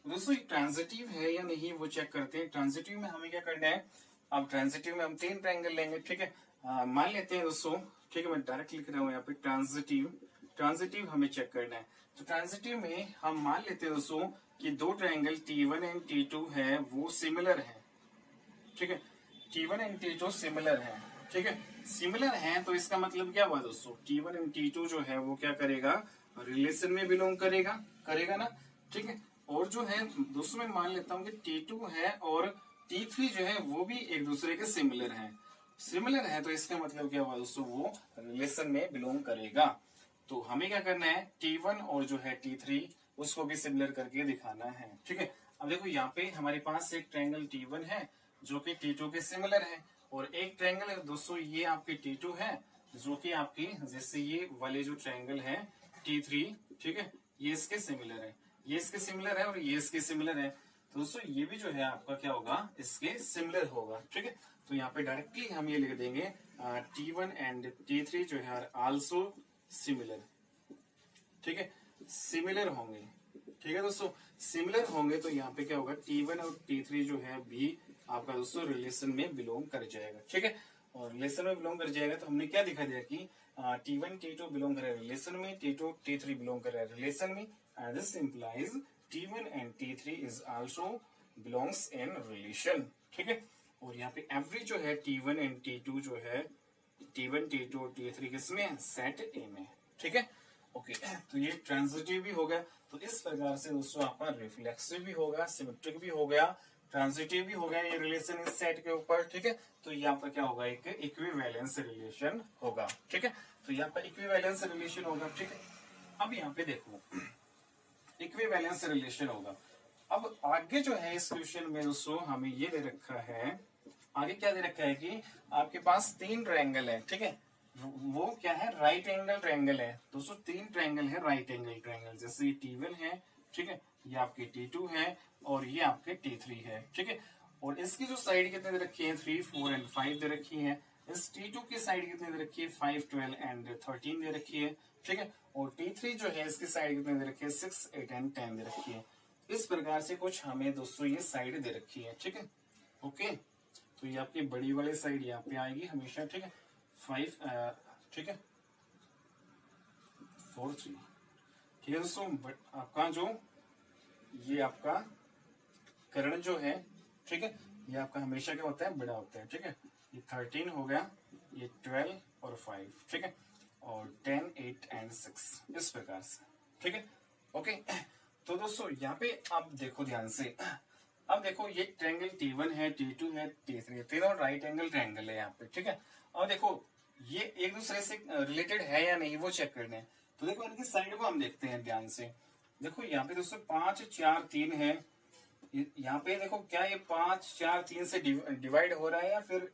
दोस्तों, ट्रांजिटिव है या नहीं वो चेक करते हैं। ट्रांजिटिव में हमें क्या करना है, अब ट्रांजिटिव में हम 3 ट्रायंगल लेंगे। ठीक है, मान लेते हैं दोस्तों, ठीक है मैं डायरेक्ट लिख रहा हूँ यहाँ पे ट्रांजिटिव हमें चेक करना है। तो ट्रांजिटिव में हम मान लेते हैं दोस्तों कि 2 ट्रायंगल T1 एंड T2 है वो सिमिलर है। ठीक है, T1 एंड T2 सिमिलर है। ठीक है, सिमिलर है तो इसका मतलब क्या हुआ दोस्तों, T1 एंड T2 जो है वो क्या करेगा, रिलेशन में बिलोंग करेगा ना। ठीक है, और जो है दोस्तों मैं मान लेता हूँ कि T2 है और T3 जो है वो भी एक दूसरे के सिमिलर है, तो इसका मतलब क्या हुआ दोस्तों, वो रिलेशन में बिलोंग करेगा। तो हमें क्या करना है, T1 और जो है T3 उसको भी सिमिलर करके दिखाना है। ठीक है, अब देखो यहाँ पे हमारे पास एक ट्रायंगल T1 है जो कि T2 के सिमिलर है, और एक ट्रायंगल है दोस्तों ये आपके T2 है जो कि आपकी जैसे ये वाले जो ट्रायंगल है T3, ठीक है ये इसके सिमिलर है, ये इसके सिमिलर है और ये इसके सिमिलर है। तो दोस्तों ये भी जो है आपका क्या होगा, इसके सिमिलर होगा। ठीक है, तो यहाँ पे डायरेक्टली हम ये लिख देंगे T1 एंड T3 जो है आल्सो सिमिलर। ठीक है, सिमिलर होंगे। ठीक है दोस्तों, सिमिलर होंगे तो यहाँ पे क्या होगा, T1 और T3 जो है भी आपका दोस्तों रिलेशन में बिलोंग कर जाएगा। ठीक है, और रिलेशन में बिलोंग कर जाएगा तो हमने क्या दिखा दिया कि T1 T2 बिलोंग कर रहा है रिलेशन में, T2 T3 बिलोंग कर रहा है रिलेशन में, and this implies T1 and T3 is also belongs in relation. ठीक है, और यहाँ पे एवरी जो है T1 एंड T2 जो है T1 T2 और T3 किसमें, सेट ए में। ठीक है, ओके तो ये ट्रांजिटिव भी हो गया। तो इस प्रकार से दोस्तों आपका रिफ्लेक्सिव भी होगा, सिमेट्रिक भी हो गया, ट्रांजिटिव भी हो गया ये रिलेशन इस सेट के ऊपर। ठीक है, तो यहाँ पर क्या होगा, एक इक्विवेलेंस रिलेशन होगा। ठीक है, तो यहाँ पर इक्विवेलेंस रिलेशन होगा। ठीक है, अब यहाँ पे देखो इक्विवेलेंस रिलेशन होगा। अब आगे जो है इस क्वेश्चन में दोस्तों हमें ये दे रखा है, आगे क्या दे रखा है कि आपके पास 3 ट्रायंगल है। ठीक है, वो क्या है, राइट एंगल ट्रायंगल है दोस्तों, 3 ट्रायंगल है राइट एंगल ट्रायंगल, जैसे ये T1 है, ठीक है ये आपके T2 है और ये आपके T3 है। ठीक है, और इसकी जो साइड कितने दे रखी है, 3, 4 एंड 5 दे रखी है। इस T2 की साइड कितने दे रखी है, 5, 12 एंड 13 दे रखी है। ठीक है, और T3 जो है इसकी साइड कितने दे रखी है, 6, 8 एंड 10 दे रखी है। इस प्रकार से कुछ हमें दोस्तों ये साइड दे रखी है। ठीक है, ओके तो ये आपकी बड़ी वाली साइड यहाँ पे आएगी हमेशा। ठीक है, 5 ठीक है 4, 3। ठीक है दोस्तों, आपका जो ये आपका कर्ण जो है, ठीक है ये आपका हमेशा क्या होता है, बड़ा होता है। ठीक है, ये 13 हो गया, ये 12 और 5, ठीक है और 10, 8 एंड 6 इस प्रकार से। ठीक है, ओके तो दोस्तों यहाँ पे आप देखो ध्यान से, अब देखो ये ट्रायंगल T1 है, T2 है, T3 है, तीनों राइट एंगल ट्रायंगल है यहाँ पे। ठीक है, और देखो ये एक दूसरे से रिलेटेड है या नहीं वो चेक करना है। तो देखो इनकी साइड को हम देखते हैं ध्यान से। देखो यहाँ पे दोस्तों 5, 4, 3 है, यहाँ पे देखो क्या ये 5, 4, 3 से डिवाइड हो रहा है या फिर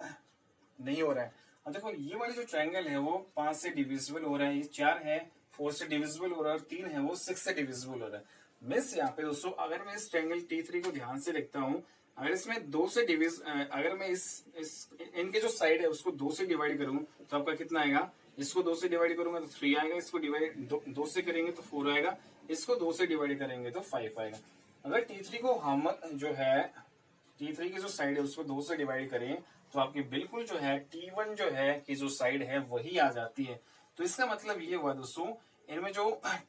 नहीं हो रहा है। अब देखो ये वाली जो ट्रायंगल है वो 5 से डिविजिबल हो रहा है, ये 4 है 4 से डिविजिबल हो रहा है, और 3 है वो 6 से डिविजिबल हो रहा है। मिस यहाँ पे दोस्तों अगर मैं इस ट्रायंगल T3 को ध्यान से देखता हूँ, अगर इसमें 2 से अगर मैं इस इनके जो साइड है उसको 2 से डिवाइड करूँ तो आपका कितना आएगा, इसको 2 से डिवाइड करूंगा तो 3 आएगा, इसको डिवाइड 2 से करेंगे तो 4 आएगा, इसको 2 से डिवाइड करेंगे तो 5 आएगा। अगर T3 को हम जो है T3 की जो साइड है उसको 2 से डिवाइड करें तो आपकी बिल्कुल जो है T1 जो है की जो साइड है वही आ जाती है। तो इसका मतलब ये हुआ दोस्तों, इनमें जो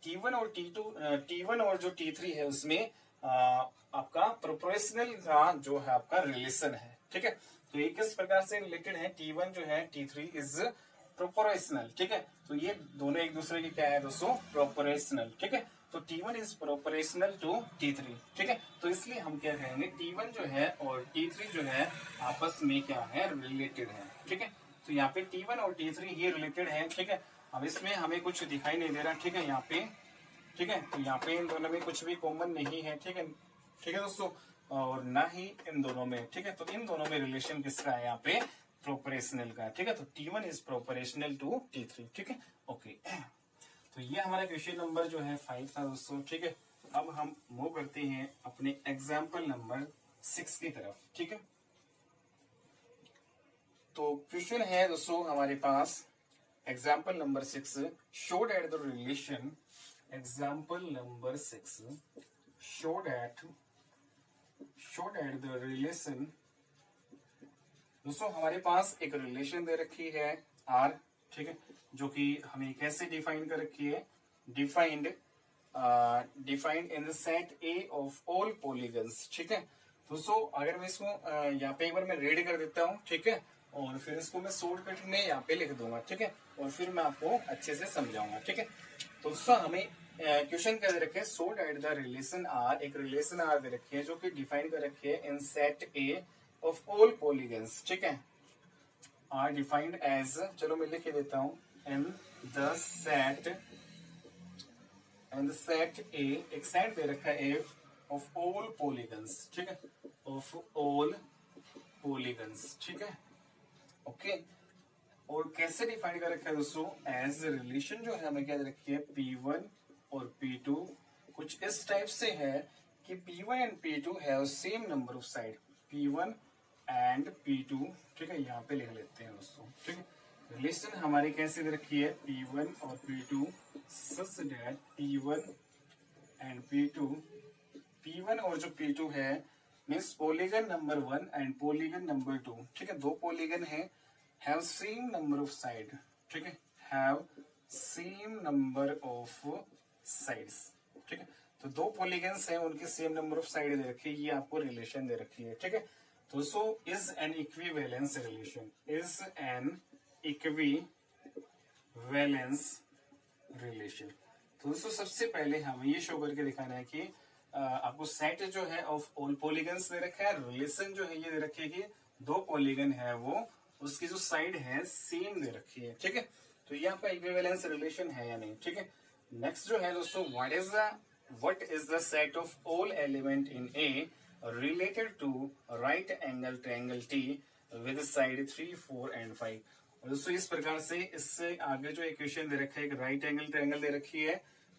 T1 और T1 और जो T3 है उसमें आपका प्रोपोर्शनल का जो है आपका रिलेशन है। ठीक है, तो ये किस प्रकार से रिलेटेड है, T1 जो है T3 इज प्रोपोर्शनल। ठीक है, तो ये दोनों एक दूसरे के क्या है दोस्तों, प्रोपोर्शनल। ठीक है, तो T1 is proportional to T3। ठीक है, तो इसलिए हम क्या कहेंगे, T1 जो है और T3 जो है आपस में क्या है, रिलेटेड है। ठीक है, तो यहाँ पे T1 और T3 ये रिलेटेड है। ठीक है, अब इसमें हमें कुछ दिखाई नहीं दे रहा, ठीक है, यहाँ पे, ठीक है, तो यहाँ पे इन दोनों में कुछ भी कॉमन नहीं है, ठीक है, ठीक है दोस्तों, और ना ही इन दोनों में, ठीक है, तो इन दोनों में रिलेशन किसका है यहाँ पे, प्रोपोर्शनल का, ठीक है, तो T1 is proportional to T3, ठीक है, ओके। तो ये हमारा क्वेश्चन नंबर जो है 5 था दोस्तों, ठीक है। अब हम मूव करते हैं अपने एग्जाम्पल नंबर 6 की तरफ, ठीक है। तो क्वेश्चन है दोस्तों हमारे पास example number 6, show that the relation, example number 6, show that the relation, दोस्तों हमारे पास एक रिलेशन दे रखी है R, ठीक है, जो कि हमें कैसे डिफाइन कर रखी है, defined in the set A of all polygons, ठीक है। दोस्तों अगर मैं इसको यहाँ पे एक बार मैं रीड कर देता हूँ, ठीक है, और फिर इसको मैं शॉर्टकट में यहाँ पे लिख दूंगा, ठीक है, और फिर मैं आपको अच्छे से समझाऊंगा, ठीक है। तो दोस्तों हमें क्वेश्चन क्या दे रखे है, so that the relation R, एक रिलेशन R दे रखी है जो कि डिफाइन कर रखी है इन set A of all polygons, ठीक है, आर डिफाइंड एज, चलो मैं लिख देता हूं, इन द सेट ए, एक सेट दे रखा है ए ऑफ ऑल पॉलीगन्स, ठीक है, ऑफ ऑल पॉलीगन्स, ठीक है, ओके। और कैसे डिफाइन कर रखा है दोस्तों, एज रिलेशन जो है हमें क्या दे रखी है, P1 और P2 कुछ इस टाइप से है कि P1 and P2 have same number of side, P1 and P2, ठीक है, यहाँ पे लिख लेते हैं दोस्तों, ठीक है। रिलेशन हमारी कैसे दे रखी है, P1 और P2 such that P1 and P2, P1 और जो P2 है means polygon number 1 and polygon number 2, ठीक है, दो पॉलीगन है, have same number of side, ठीक है, have same number of sides, ठीक है, तो दो पॉलीगन्स हैं, उनके सेम नंबर ऑफ साइड दे रखी है, ये आपको रिलेशन दे रखी है, ठीक है। तो so is an equivalence relation, is an equivalence relation. तो दोस्तों सबसे पहले हमें ये शो करके दिखाना है कि आपको सेट जो है ऑफ ऑल पॉलीगन्स दे रखा है, रिलेशन जो है ये दे रखी है कि दो पॉलीगन है वो उसकी जो साइड है सेम दे रखी है, ठीक है, तो ये आपका इक्विवेलेंस रिलेशन है या नहीं, ठीक है। नेक्स्ट जो है दोस्तों, what is the set of all element in A related to right angle triangle T with side 3, 4 and 5। और दोस्तों इस प्रकार से इससे आगे जो इक्वेशन दे रखा है, एक राइट एंगल ट्रायंगल दे रखी है,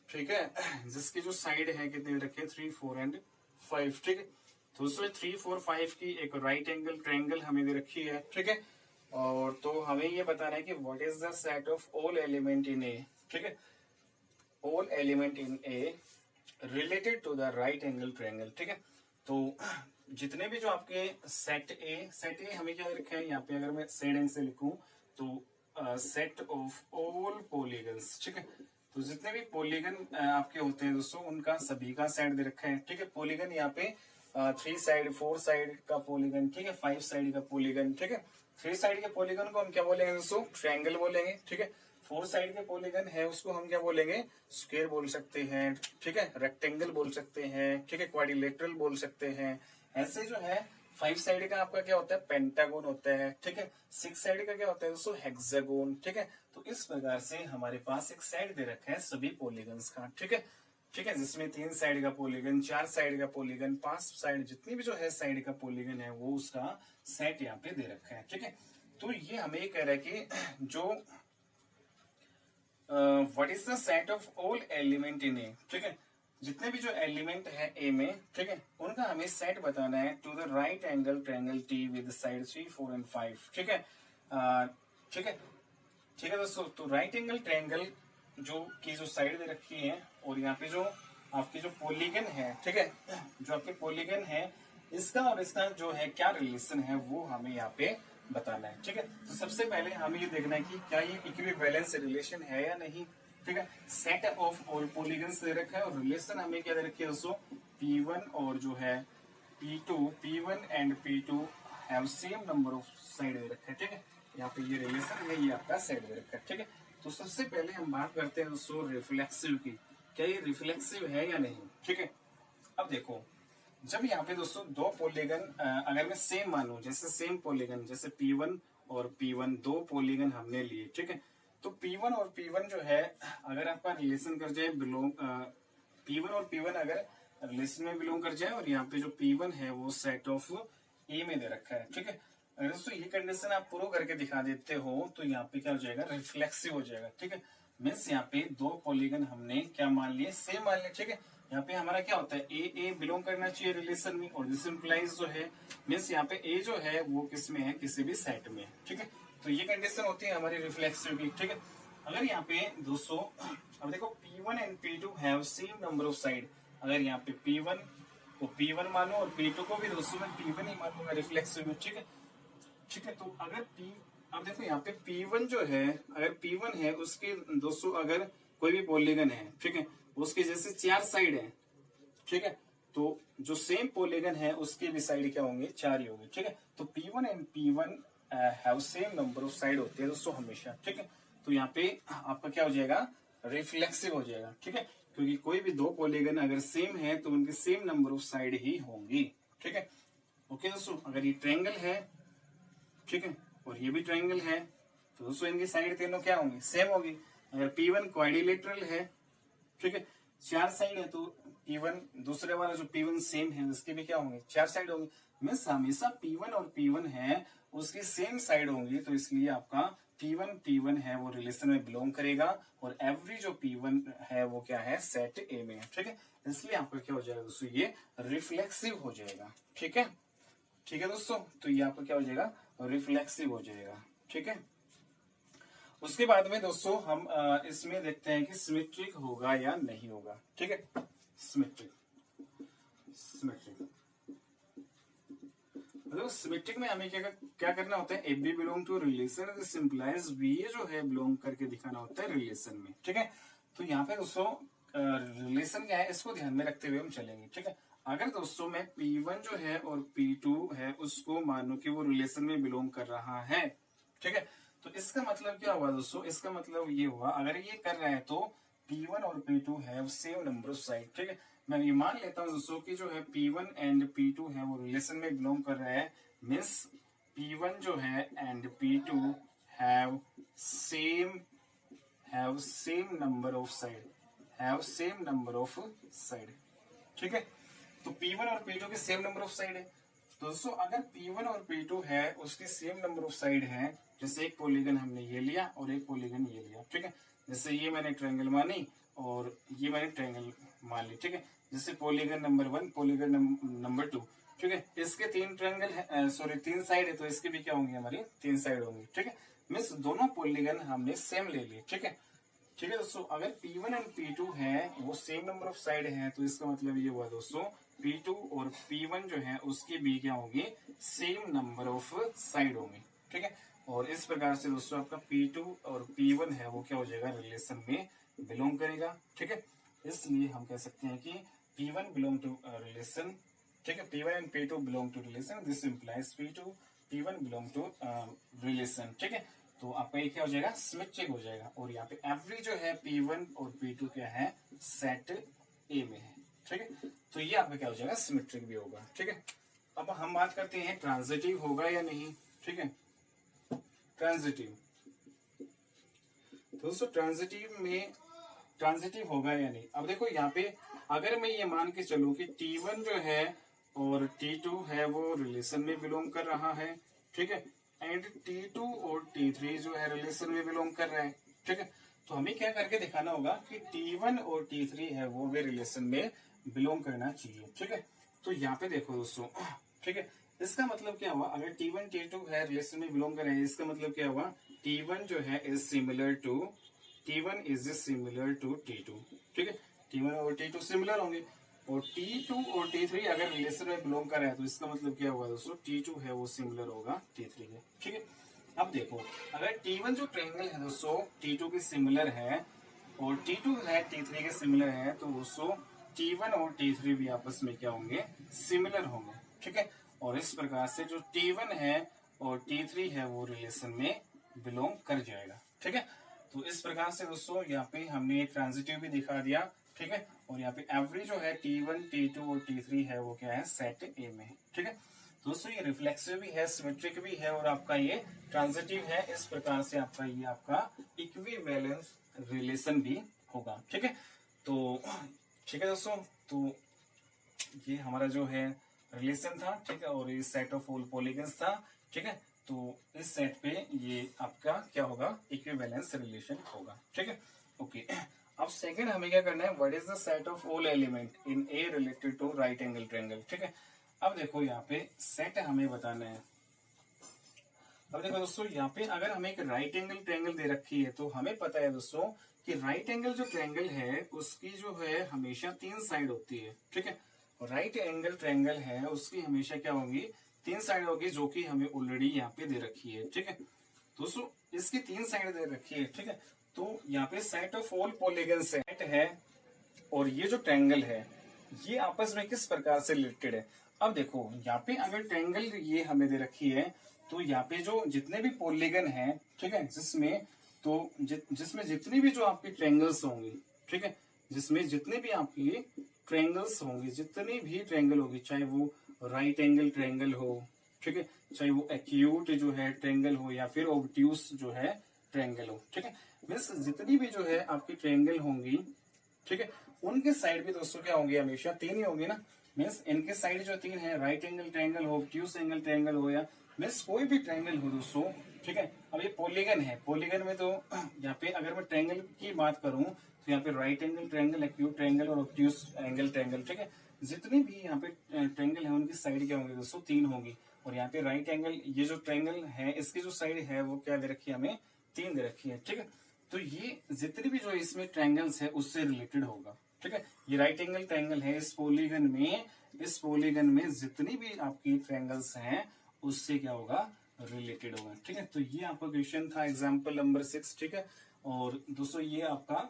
ठीक है, जिसकी जो साइड है कितनी दे रखी है, 3, 4 एंड 5, ठीक है। तो दोस्तों 3, 4, 5 की एक राइट एंगल ट्रायंगल हमें दे रखी है, ठीक है, और तो हमें ये बताना है कि what is the set of all element in A, ठीक है, all element in A related to the right angle triangle, ठीक है। तो जितने भी जो आपके सेट ए हमें क्या रखा है यहाँ पे, अगर मैं सेड एंड से लिखूं तो सेट ऑफ ऑल पॉलीगन्स, ठीक है, तो जितने भी पॉलीगन आपके होते हैं दोस्तों उनका सभी का सेट दे रखा है, ठीक है। पॉलीगन यहाँ पे 3 साइड 4 साइड का पॉलीगन, ठीक है, 5 साइड का पॉलीगन, ठीक है। 3 साइड के पॉलीगन को हम क्या बोलेंगे दोस्तों, ट्रायंगल बोलेंगे, ठीक है। 4 साइड के पॉलीगन है उसको हम क्या बोलेंगे, स्क्वायर बोल सकते हैं, ठीक है, रेक्टेंगल बोल सकते हैं, ठीक है, क्वाड्रिलेटरल बोल सकते हैं। ऐसे जो है 5 साइड का आपका क्या होता है, पेंटागोन होता है, ठीक है। 6 साइड का क्या होता है दोस्तों, हेक्सागोन, ठीक है। तो इस प्रकार से हमारे पास एक सेट दे रखा है सभी पॉलीगन्स का, ठीक है, ठीक है, जिसमें 3 साइड का पॉलीगन, 4 साइड का पॉलीगन, 5 साइड जितनी भी जो है साइड का पॉलीगन है वो उसका सेट यहाँ पे दे रखा है, ठीक है। तो ये हमें कह रहा है कि जो what is the set of all element in A, ठीक है, जितने भी जो एलिमेंट है ए में, ठीक है, उनका हमें सेट बताना है to the right angle triangle T with side 3, 4 and 5, ठीक है, ठीक है, ठीक है दोस्तों। तो राइट एंगल ट्रायंगल जो की जो साइड दे रखी है और यहाँ पे जो आपकी जो पॉलीगन है, ठीक है, जो आपके पॉलीगन है इसका और इसका जो है क्या रिलेशन है वो हमें यहाँ पे बताना है, ठीक है। तो सबसे पहले हमें ये देखना है कि क्या ये इक्विवेलेंस रिलेशन है या नहीं, ठीक है। सेट ऑफ ऑल पॉलीगन्स दे रखा है और रिलेशन हमें क्या दे रखी है दोस्तों, P1 और जो है P2, P1 and P2 have same number of side दे रखा है, ठीक है। यहाँ पे ये रिलेशन है, ये आपका सेट दे रखा है, ठीक है। तो सबसे पहले हम बात करते हैं दोस्तों रिफ्लेक्सिव की, क्या ये रिफ्लेक्सिव है या नहीं, ठीक है। अब देखो जब यहाँ पे दोस्तों दो पॉलीगन अगर मैं सेम मानूं, जैसे सेम पॉलीगन जैसे P1 और P1 दो पॉलीगन हमने लिए, ठीक है, तो P1 और P1 जो है अगर आपका रिलेशन कर जाए बिलोंग, P1 और P1 अगर रिलेशन में बिलोंग कर जाए और यहाँ पे जो P1 है वो सेट ऑफ ए में दे रखा है, ठीक है। अगर दोस्तों ये कंडीशन आप प्रूव करके दिखा देते हो तो यहाँ पे क्या हो जाएगा, रिफ्लेक्सिव हो जाएगा, ठीक है। मीन्स यहाँ पे दो पॉलीगन हमने क्या मान लिए, सेम मान लिया, ठीक है। यहाँ पे हमारा क्या होता है, ए बिलोंग करना चाहिए रिलेशन में, और दिस इंप्लाइज जो है मीन्स यहाँ पे ए जो है वो किस में है, किसी भी सेट में है, ठीक है। तो ये कंडीशन होती है हमारी रिफ्लेक्सिव की, ठीक है। अगर यहाँ पे दोस्तों अब देखो P1 and P2 have same number of side, अगर यहाँ पे P1 को P1 मानो और P2 को भी दोस्तों मैं P1 ही मानूंगा रिफ्लेक्सिव में, ठीक है, ठीक है। तो अगर अब देखो यहाँ पे P1 जो है, अगर P1 है उसके दोस्तों अगर कोई भी पॉलीगन है, ठीक है, उसके जैसे 4 साइड है, ठीक है, तो जो सेम पॉलीगन है उसके भी साइड क्या होंगे, 4 ही होंगे, ठीक है। तो P1 and P1 have same number of side होते हैं दोस्तों हमेशा, ठीक है। तो यहाँ पे आपका क्या हो जाएगा, रिफ्लेक्सिव हो जाएगा, ठीक है, क्योंकि कोई भी दो पॉलीगन अगर सेम है तो उनके सेम नंबर ऑफ साइड ही होंगी, ठीक है। ओके दोस्तों, अगर ये ट्रायंगल है, ठीक है, और ये भी ट्रायंगल है तो दोस्तों इनकी साइड तीनों क्या होंगी, सेम होगी। अगर P1 क्वाड्रिलेटरल है, ठीक है, 4 साइड है, तो P1 दूसरे वाला जो P1 सेम है उसके भी क्या होंगे, 4 साइड होंगी। मीन्स हमेशा P1 और P1 है उसकी सेम साइड होंगी, तो इसलिए आपका P1 है वो रिलेशन में बिलोंग करेगा, और एवरी जो P1 है वो क्या है, सेट ए में है, ठीक है। इसलिए आपका क्या हो जाएगा दोस्तों, ये रिफ्लेक्सिव हो जाएगा, ठीक है, ठीक है दोस्तों। तो ये आपका क्या हो जाएगा, रिफ्लेक्सिव हो जाएगा, ठीक है। उसके बाद में दोस्तों हम इसमें देखते हैं कि सिमेट्रिक होगा या नहीं होगा, ठीक है। सिमेट्रिक मतलब सिमेट्रिक में हमें क्या करना होता है, A B belong to relation, this implies B जो है बिलोंग करके दिखाना होता है रिलेशन में, ठीक है। तो यहाँ पे दोस्तों रिलेशन क्या है इसको ध्यान में रखते हुए हम चलेंगे, ठीक है। अगर दोस्तों मैं P1 जो है और P2 है उसको मानो कि वो रिलेशन में बिलोंग कर रहा है, ठीक है, तो इसका मतलब क्या हुआ दोस्तों, इसका मतलब ये हुआ अगर ये कर रहा है तो P1 और P2 है सेम नंबर ऑफ साइड, ठीक है। मैं ये मान लेता हूँ दोस्तों कि जो है P1 एंड P2 है वो रिलेशन में बिलोंग कर रहा है, मीन्स P1 जो है and P2 have same number of side, ठीक है। तो P1 और P2 के सेम नंबर ऑफ साइड है, तो दोस्तों अगर P1 और P2 है उसके सेम नंबर ऑफ साइड है, जैसे एक पॉलीगन हमने ये लिया और एक पॉलीगन ये लिया, ठीक है, जैसे ये मैंने ट्रायंगल मानी और ये मैंने ट्रायंगल मान ली, ठीक है, जैसे पॉलीगन नंबर 1 पॉलीगन नंबर 2, ठीक है, इसके 3 ट्रायंगल है, सॉरी 3 साइड है, तो इसके भी क्या होंगे, हमारी 3 साइड होंगी, ठीक है। मीन्स दोनों पॉलीगन हमने सेम ले लिए, ठीक है, ठीक है दोस्तों। अगर P1 एंड P2 है वो सेम नंबर ऑफ साइड है, तो इसका मतलब ये हुआ दोस्तों P2 और P1 जो है उसके भी क्या होंगे, सेम नंबर ऑफ साइड होंगे, ठीक है। और इस प्रकार से दोस्तों आपका P2 और P1 है वो क्या हो जाएगा, रिलेशन में बिलोंग करेगा, ठीक है। इसलिए हम कह सकते हैं कि P1 बिलोंग टू रिलेशन, ठीक है, P1 and P2 belong to relation, this implies P1 belong to relation, ठीक है। तो आपका ये क्या हो जाएगा, सिमेट्रिक हो जाएगा, और यहाँ पे एवरी जो है P1 और P2 क्या है, सेट ए में है, ठीक है। तो ये आपका क्या हो जाएगा, सिमेट्रिक भी होगा, ठीक है। अब हम बात करते हैं ट्रांजिटिव होगा या नहीं, ठीक है। ट्रांजिटिव, दोस्तों ट्रांजिटिव होगा या नहीं। अब देखो यहाँ पे अगर मैं ये मान के चलूं कि T1 जो है और T2 है वो रिलेशन में बिलोंग कर रहा है, ठीक है, एंड T2 और T3 जो है रिलेशन में बिलोंग कर रहे हैं, ठीक है। तो हमें क्या करके दिखाना होगा कि T1 और T3 है वो भी रिलेशन में बिलोंग करना चाहिए, ठीक है। तो यहाँ पे देखो दोस्तों, ठीक है, इसका मतलब क्या हुआ, अगर T1 T2 है रिलेशन में बिलोंग कर रहे हैं, इसका मतलब क्या हुआ, T1 जो है इज सिमिलर टू T2, ठीक है, T1 और T2 सिमिलर होंगे, और T2 और T3 अगर रिलेशन में बिलोंग कर रहा है तो इसका मतलब क्या होगा दोस्तों, T2 है वो सिमिलर होगा T3 के, ठीक है। अब देखो अगर T1 जो ट्रायंगल है दोस्तों T2 के सिमिलर है और T2 है T3 के सिमिलर है, तो दोस्तों T1 और T3 भी आपस में क्या होंगे, सिमिलर होंगे, ठीक है। और इस प्रकार से जो T1 है और T3 है वो रिलेशन में बिलोंग कर जाएगा, ठीक है। तो इस प्रकार से दोस्तों यहाँ पे हमने ट्रांजिटिव भी दिखा दिया, ठीक है, और यहाँ पे एवरी जो है T1 T2 और T3 है वो क्या है, सेट ए में, ठीक है। दोस्तों ये रिफ्लेक्सिव भी है, सिमेट्रिक भी है और आपका ये ट्रांजिटिव है। इस प्रकार से आपका ये आपका इक्विवेलेंस रिलेशन भी होगा। ठीक है, तो ठीक है दोस्तों, तो ये हमारा जो है रिलेशन था। ठीक है, और ये सेट ऑफ ऑल पॉलीगन्स था। ठीक है, तो इस सेट पे ये आपका क्या होगा, इक्विवेलेंस रिलेशन होगा। ठीक है, ओके। अब सेकंड हमें क्या करना है, what is the set of all element in A related to right angle triangle. ठीक है, अब देखो यहाँ पे सेट हमें बताना है। अब देखो दोस्तों, यहाँ पे अगर हमें एक राइट एंगल ट्रायंगल दे रखी है तो हमें पता है दोस्तों कि राइट एंगल जो ट्रायंगल है उसकी जो है हमेशा 3 साइड होती है। ठीक है, राइट एंगल ट्रायंगल है उसकी हमेशा क्या होगी, 3 साइड होगी, जो कि हमें ऑलरेडी यहाँ पे दे रखी है। ठीक है दोस्तों, इसकी 3 साइड दे रखी है। ठीक है, तो यहाँ पे set of all polygon set है और ये जो ट्रायंगल है ये आपस में किस प्रकार से रिलेटेड है। अब देखो यहाँ पे अगर ट्रायंगल ये हमें दे रखी है तो यहाँ पे जो जितने भी पॉलीगन हैं, ठीक है, जिसमें जितनी भी जो आपकी ट्रायंगल्स होंगी, ठीक है, जिसमें जितने भी आपकी ट्रायंगल्स होंगे, जितनी भी ट्रायंगल होगी, चाहे वो राइट एंगल ट्रायंगल हो, ठीक है, चाहे वो एक्यूट जो है ट्रायंगल हो या फिर ऑब्ट्यूस जो है ट्रायंगल हो। ठीक है, मीन्स जितनी भी जो है आपकी ट्रायंगल होंगी, ठीक है, उनके साइड भी दोस्तों क्या होंगे, हमेशा 3 ही होंगी ना। मीन्स इनके साइड जो 3 है, राइट एंगल ट्रायंगल हो, ऑब्ट्यूस एंगल ट्रायंगल हो या मीन्स कोई भी ट्रायंगल हो दोस्तों। ठीक है, अब ये पॉलीगन है, पॉलीगन में तो यहाँ पे अगर मैं ट्रायंगल की बात करूं तो यहाँ पे right angle triangle, acute triangle और ऑब्ट्यूस एंगल ट्रायंगल, ठीक है, जितने भी यहाँ पे ट्रायंगल है उनकी साइड क्या होंगी दोस्तों, 3 होंगी। और यहाँ पे राइट एंगल, ये जो ट्रायंगल है इसकी जो साइड है वो क्या दे रखी है, हमें 3 दे रखी है। ठीक है, तो ये जितनी भी जो इसमें ट्रायंगल्स है उससे रिलेटेड होगा। ठीक है, ये राइट एंगल ट्रायंगल है, इस पॉलीगन में जितनी भी आपकी ट्रायंगल्स हैं उससे क्या होगा, रिलेटेड होगा। ठीक है, तो ये आपका क्वेश्चन था एग्जाम्पल नंबर 6। ठीक है, और दोस्तों ये आपका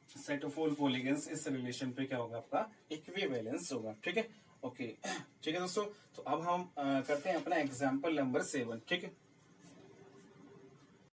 सेट ऑफ ऑल पॉलीगन्स, इस रिलेशन पे क्या होगा, आपका इक्विवेलेंस होगा। ठीक है, ओके। ठीक है दोस्तों, तो अब हम करते हैं अपना एग्जाम्पल नंबर 7। ठीक है,